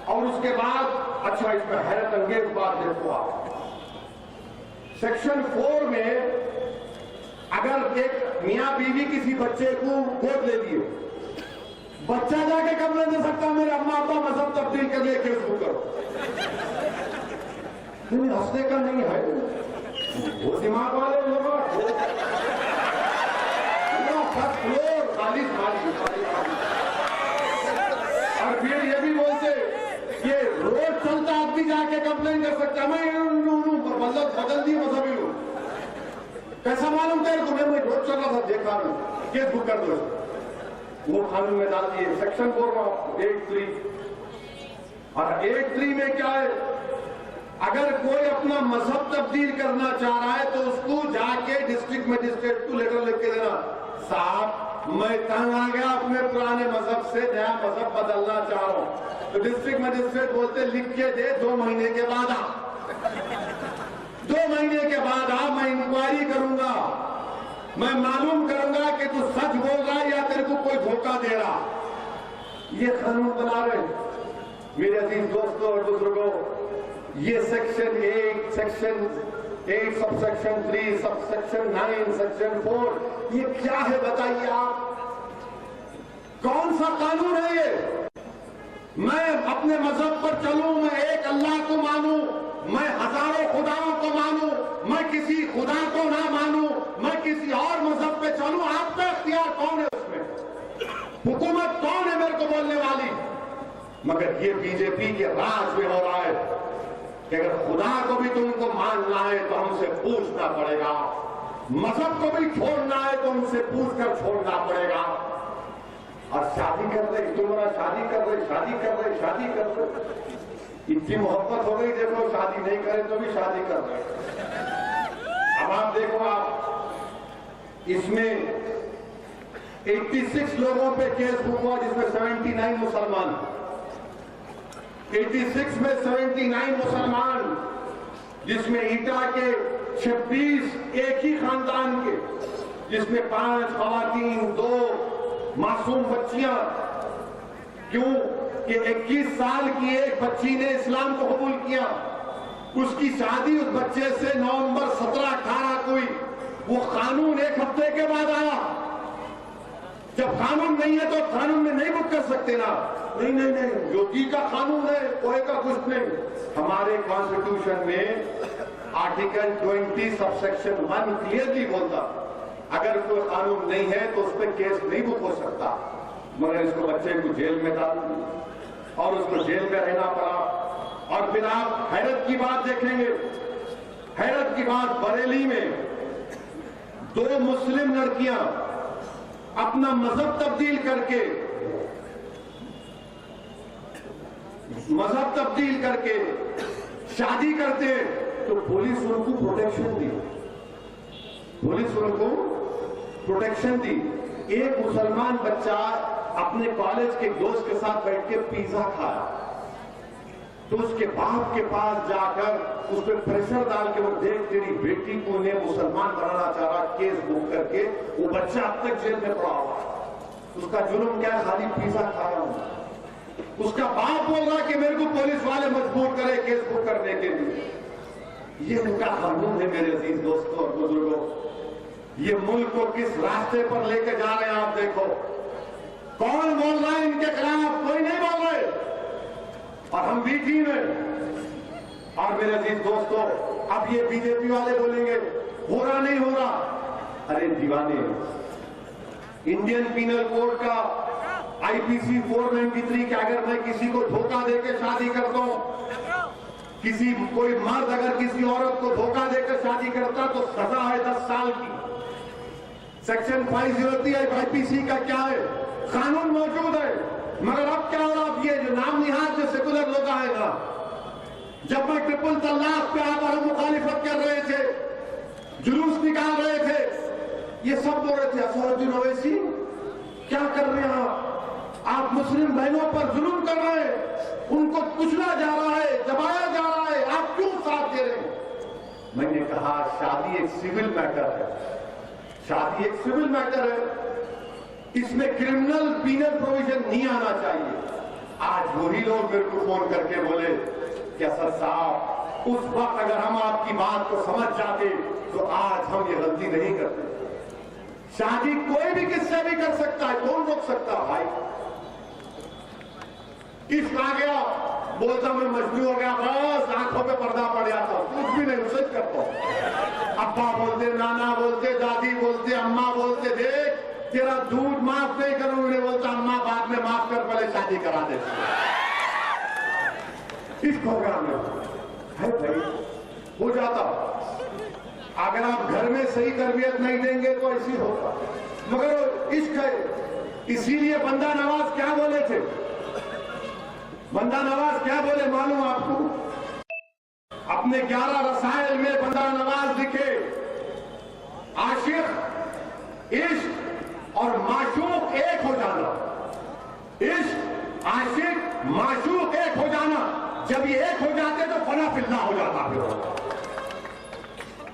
और उसके बाद, अच्छा इसमें हैरत अंगेज बात देखो आप, सेक्शन 4 में अगर एक मियां बीवी किसी बच्चे को गोद ले दिए, बच्चा जाके कब नहीं दे सकता मेरे अम्मा अब्बा मजहब तब्दील कर लिए, केस बुक करो। नहीं, हंसने का नहीं है, वो दिमाग वाले लोग खाली। और फिर ये भी बोलते ये रोड चलता आदमी जाके कंप्लेन कर सकता, मैं मतलब बदल दी मजहबी लोग। कैसा मालूम तेरे को? मैं रोड चल रहा था, देखा मैं, केस बुक कर दो। वो कानून में डाल दिए सेक्शन 4 में 8(3). और 8(3) में क्या है? अगर कोई अपना मजहब तब्दील करना चाह रहा है तो उसको जाके डिस्ट्रिक्ट मजिस्ट्रेट को लेटर लिख के देना, साहब मैं तंग आ गया अपने पुराने मजहब से, नया मजहब बदलना चाह रहा हूं। तो डिस्ट्रिक्ट मजिस्ट्रेट बोलते लिख के दे, 2 महीने के बाद आ, 2 महीने के बाद आ, मैं इंक्वायरी करूंगा, मैं मालूम करूंगा कि तू सच बोल रहा है या तेरे को कोई धोखा दे रहा। ये कानून बना रहे मेरे अजीज दोस्तों और बुजुर्गों। ये section 8, section 8 subsection 3, subsection 9, section 4, ये क्या है बताइए आप? कौन सा कानून है ये? मैं अपने मजहब पर चलूं, मैं एक अल्लाह को मानूं, मैं हजारों खुदाओं को मानूं, मैं किसी खुदा को ना मानूं, मैं किसी और मजहब पे चलूं, आपका इख्तियार कौन है उसमें? हुकूमत कौन है मेरे को बोलने वाली? मगर ये बीजेपी के राज में हो रहा है कि अगर खुदा को भी तुमको मानना है तो हमसे पूछना पड़ेगा, मजहब को भी छोड़ना है तो उनसे पूछकर छोड़ना पड़ेगा। और शादी कर रहे, तुम्हारा शादी कर रहे, इतनी मोहब्बत हो गई, देखो शादी नहीं करे तो भी शादी कर रहे। अब आप देखो, आप इसमें 86 लोगों पे केस बुक हुआ जिसमें 79 मुसलमान, 86 में 79 मुसलमान, जिसमें ईटा के 26 एक ही खानदान के, जिसमें 5 खवातीन, 2 मासूम बच्चियां। क्यों कि 21 साल की एक बच्ची ने इस्लाम को कबूल किया, उसकी शादी उस बच्चे से नवंबर 17-18 को हुई। वो कानून 1 हफ्ते के बाद आया। जब कानून नहीं है तो कानून में नहीं बुक कर सकते ना। नहीं, योगी का कानून है, कोई का कुछ नहीं। हमारे कॉन्स्टिट्यूशन में आर्टिकल 20 सबसेक्शन 1 क्लियरली बोलता, अगर कोई कानून नहीं है तो उस पर केस नहीं बुक हो सकता। मगर इसको बच्चे को जेल में डाल दिया और उसको जेल में रहना पड़ा। और फिर आप हैरत की बात देखेंगे, हैरत की बात, बरेली में 2 मुस्लिम लड़कियां अपना मजहब तब्दील करके मजहब तब्दील करके शादी करते तो पुलिस उनको प्रोटेक्शन दी, पुलिस उनको प्रोटेक्शन दी। एक मुसलमान बच्चा अपने कॉलेज के दोस्त के साथ बैठ के पिज्जा खाया तो उसके बाप के पास जाकर उस पर प्रेशर डाल के वो देख तेरी बेटी को ने मुसलमान बनाना चाह रहा, केस बुक करके वो बच्चा अब तक जेल में पड़ा हुआ। उसका जुर्म क्या, खाली पिज्जा खाया हूं। उसका बाप बोल रहा कि मेरे को पुलिस वाले मजबूर करे केस बुक करने के लिए। ये उनका कानून है मेरे अजीज दोस्तों और बुजुर्गों। ये मुल्क को किस रास्ते पर लेकर जा रहे हैं आप देखो। कौन बोल रहा है इनके खिलाफ? कोई नहीं बोल रहे और हम भी टीम है। और मेरे अजीज दोस्तों, अब ये बीजेपी वाले बोलेंगे हो रहा नहीं हो रहा। अरे दीवाने, इंडियन पीनल कोड का आईपीसी 493 के अगर मैं किसी को धोखा देकर शादी करता हूं, किसी कोई मर्द अगर किसी औरत को धोखा देकर शादी करता तो सजा है 10 साल की। सेक्शन 503 आईपीसी का क्या है, कानून मौजूद है। मगर अब क्या हो रहा, अब ये जो नाम निहाद जो सेकुलर लोग आए ना, जब मैं ट्रिपल तलाक पे आकर हम मुखालिफत कर रहे थे, जुलूस निकाल रहे थे, ये सब बोल रहे थे असदुद्दीन ओवैसी क्या कर रहे हैं आप मुस्लिम बहनों पर जुल्म कर रहे हैं, उनको कुचला जा रहा है, दबाया जा रहा है, आप क्यों साथ दे रहे हैं? मैंने कहा शादी एक सिविल मैटर है, शादी एक सिविल मैटर है, इसमें क्रिमिनल पीनल प्रोविजन नहीं आना चाहिए। आज वही लोग मेरे को फोन करके बोले कि असद साहब उस वक्त अगर हम आपकी बात को समझ जाते तो आज हम ये गलती नहीं करते। शादी कोई भी किससे भी कर सकता है, कौन रोक सकता है भाई? इश्क आ गया, बोलता मैं मजबूर हो गया, बस आंखों पे पर्दा पड़ जाता, कुछ भी नहीं सच करता हूं। अब्बा बोलते, नाना बोलते, दादी बोलते, अम्मा बोलते, देख तेरा दूध माफ नहीं करूं, उन्हें बोलता अम्मा बाद में माफ कर, पहले शादी करा दे। इश्क हो गया है भाई, हो जाता। अगर आप घर में सही तरबियत नहीं देंगे तो ऐसी होगा, मगर इश्क है। इसीलिए बंदा नवाज क्या बोले थे, बंदा नवाज क्या बोले मालूम आपको? अपने 11 रसायल में बंदा नवाज लिखे, आशिक, इश्क और माशूक एक हो जाना। इश्क, आशिक, माशूक एक हो जाना। जब ये एक हो जाते तो फना फिल्ला हो जाता है।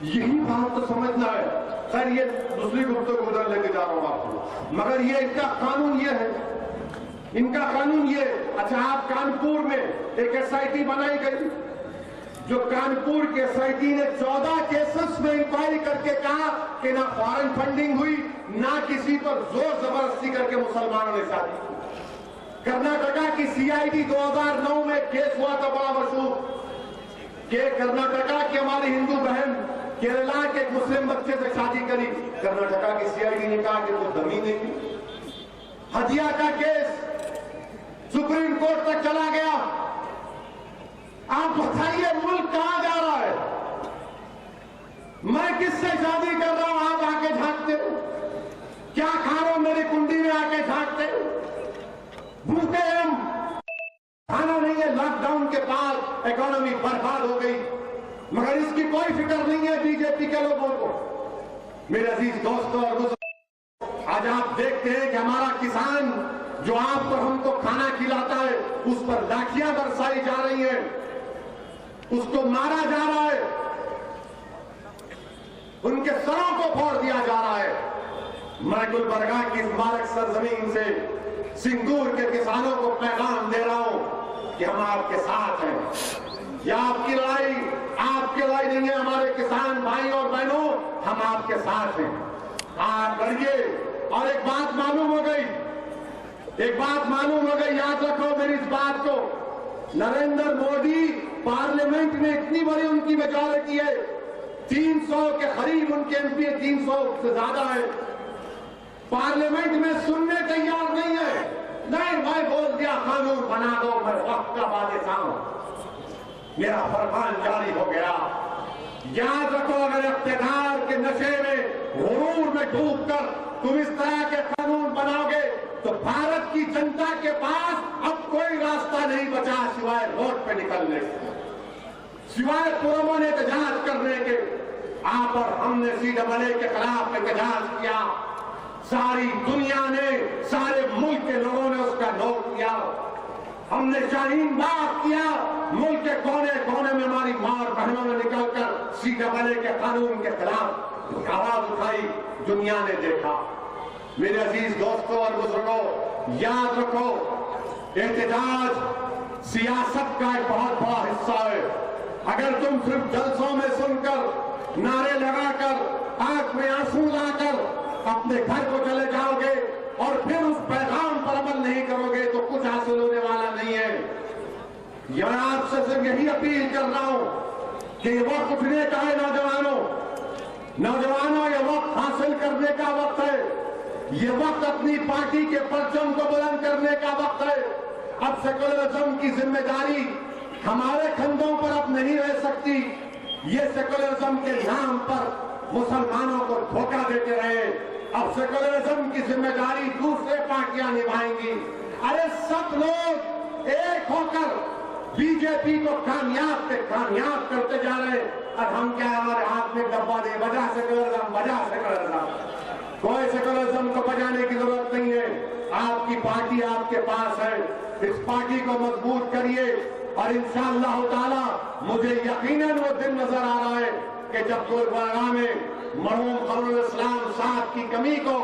यही बात तो समझना है। खैर ये दूसरी गुफ्तगू को उधर लेके जा रहा हूं आपको, मगर ये इनका कानून ये है, इनका कानून ये। अच्छा, आप कानपुर में एक एसआईटी बनाई गई, जो कानपुर के एसआईटी ने 14 केसेस में इंक्वायरी करके कहा कि ना फॉरेन फंडिंग हुई, ना किसी पर जोर जबरदस्ती करके मुसलमानों ने शादी की। कर्नाटका की सीआईडी 2009 में केस हुआ था बड़ा मशहूर, कि कर्नाटका की हमारी हिंदू बहन केरला के एक मुस्लिम बच्चे से शादी करी। कर्नाटका की सीआईडी ने कहा कि वो दमी नहीं। हदिया का केस सुप्रीम कोर्ट तक चला गया। आप बताइए मुल्क कहां जा रहा है? मैं किससे शादी कर रहा हूं, आप आके झांकते? क्या खा रहा हूं मेरी कुंडी में आके झांकते? भूखे हम, खाना नहीं है। लॉकडाउन के बाद इकोनॉमी बर्बाद हो गई, मगर इसकी कोई फिक्र नहीं है बीजेपी के लोगों को। मेरे अजीज दोस्तों और बुजुर्गों, आज आप देखते हैं कि हमारा किसान जो आप पर हमको खाना खिलाता है, उस पर लाठियां बरसाई जा रही हैं, उसको मारा जा रहा है, उनके सरों को फोड़ दिया जा रहा है। मैं गुलबर्गा की मुबारक सरजमीन से सिंगूर के किसानों को पैगाम दे रहा हूं कि हम आपके साथ हैं। यह आपकी लड़ाई नहीं है, हमारे किसान भाई और बहनों, हम आपके साथ हैं। आप लड़िए। और एक बात मालूम हो गई, याद रखो मेरी इस बात को। नरेंद्र मोदी पार्लियामेंट में इतनी बड़ी उनकी मेजॉरिटी है, 300 के करीब उनके एमपी, 300 से ज्यादा है, पार्लियामेंट में सुनने तैयार नहीं है। नहीं, मैं बोल दिया कानून बना दो, मैं वक्त का बादशाह हूं, मेरा फरमान जारी हो गया। याद रखो, अगर इख्तियार के नशे में, गुरूर में डूबकर तुम इस तरह के कानून बनाओगे तो भारत की जनता के पास अब कोई रास्ता नहीं बचा सिवाय रोड पे निकलने के, सिवाय पुरमन एहतजाज करने के। आप और हमने CAA के खिलाफ एहतजाज किया, सारी दुनिया ने, सारे मुल्क के लोगों ने उसका नोट किया। हमने शाहीन बाग किया, मुल्क के कोने कोने में हमारी माँ और बहनों ने निकलकर CAA के कानून के खिलाफ आवाज उठाई, दुनिया ने देखा। मेरे अजीज दोस्तों और बुजुर्गों, याद रखो, एहतजाज सियासत का एक बहुत बड़ा हिस्सा है। अगर तुम सिर्फ जलसों में सुनकर, नारे लगाकर, आंख में आंसू लाकर अपने घर को चले जाओगे और फिर उस पैगाम पर अमल नहीं करोगे तो कुछ हासिल होने वाला नहीं है। मैं आपसे सिर्फ यही अपील कर रहा हूं कि ये वक्त उठने का है। नौजवानों, ये वक्त हासिल करने का वक्त है। ये वक्त अपनी पार्टी के परचम को बुलंद करने का वक्त है। अब सेकुलरिज्म की जिम्मेदारी हमारे कंधों पर अब नहीं रह सकती। ये सेकुलरिज्म के नाम पर मुसलमानों को धोखा देते रहे, अब सेकुलरिज्म की जिम्मेदारी दूसरे पार्टियां निभाएंगी। अरे सब लोग एक होकर बीजेपी को कामयाब पे कामयाब करते जा रहे हैं, और हम क्या, हमारे हाथ में डब्बा नहीं, बजा सेकुलरिज्म, बजा सेकुलरिज्म। कोई सेकुलरिज्म को बजाने की जरूरत नहीं है। आपकी पार्टी आपके पास है, इस पार्टी को मजबूत करिए। और इंशाअल्लाह ताला मुझे यकीनन वो दिन नजर आ रहा है कि जब गुलबर्गा में मरहूम कमरुल इस्लाम साहब की कमी को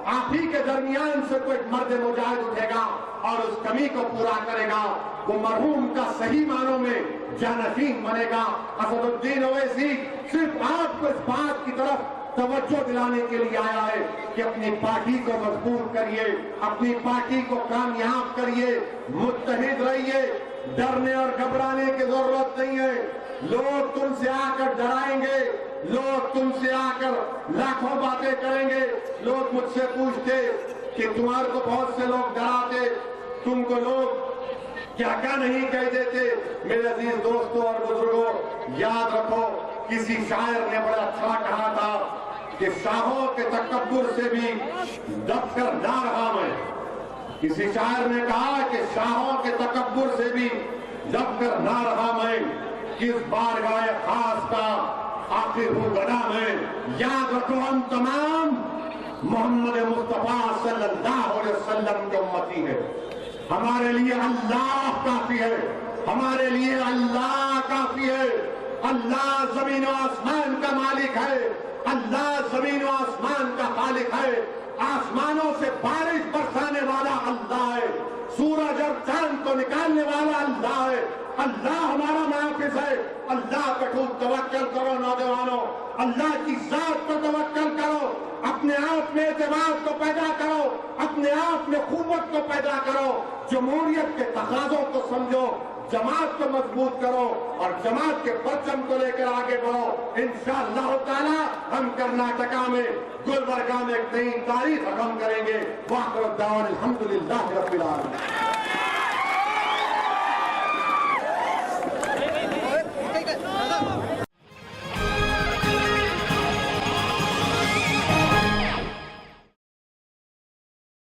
आप ही के दरमियान से कोई मर्द मुजाहिद उठेगा और उस कमी को पूरा करेगा, वो मरहूम का सही मानों में जानशीन बनेगा। असदुद्दीन ओवैसी सिर्फ आपको इस बात की तरफ तवज्जो दिलाने के लिए आया है कि अपनी पार्टी को मजबूत करिए, अपनी पार्टी को कामयाब करिए, मुत्तहिद रहिए, डरने और घबराने की जरूरत नहीं है। लोग तुमसे आकर डराएंगे, लोग तुमसे आकर लाखों बातें करेंगे। लोग मुझसे पूछते कि तुम्हारे को बहुत से लोग डराते, तुमको लोग क्या क्या नहीं कह देते। मेरे अजीज दोस्तों और बुजुर्गों, याद रखो, किसी शायर ने बड़ा अच्छा कहा था कि शाहों के तकब्बुर से भी दबकर ना रहा मैं। किसी शायर ने कहा कि शाहों के तकब्बुर से भी दबकर ना रहा मैं, किस बारगाह खास का आखिर हूं गदा में। याद रखो, हम तमाम मोहम्मद मुस्तफा सल्लल्लाहु अलैहि वसल्लम के उम्मती है। हमारे लिए अल्लाह काफी है, हमारे लिए अल्लाह काफी है। अल्लाह जमीन और आसमान का मालिक है, अल्लाह जमीन और आसमान का खालिक है। आसमानों से बारिश बरसाने वाला अल्लाह है, सूरज और चांद को निकालने वाला अल्लाह है। अल्लाह हमारा मुहाफिज है। अल्लाह पे खूब तवक्कल करो नौजवानों, अल्लाह की जात पर तवक्कल करो, अपने आप में एतमाद को पैदा करो, अपने आप में कुव्वत को पैदा करो, जमहूरियत के तकाज़ों को समझो, जमात को मजबूत करो और जमात के परचम को लेकर आगे बढ़ो। इंशाअल्लाह ताला हम कर्नाटका में गुलबर्गा में एक नई तारीख रकम करेंगे। वाक़िअत दावन अल्हम्दुलिल्लाह रब्बिल आलमीन।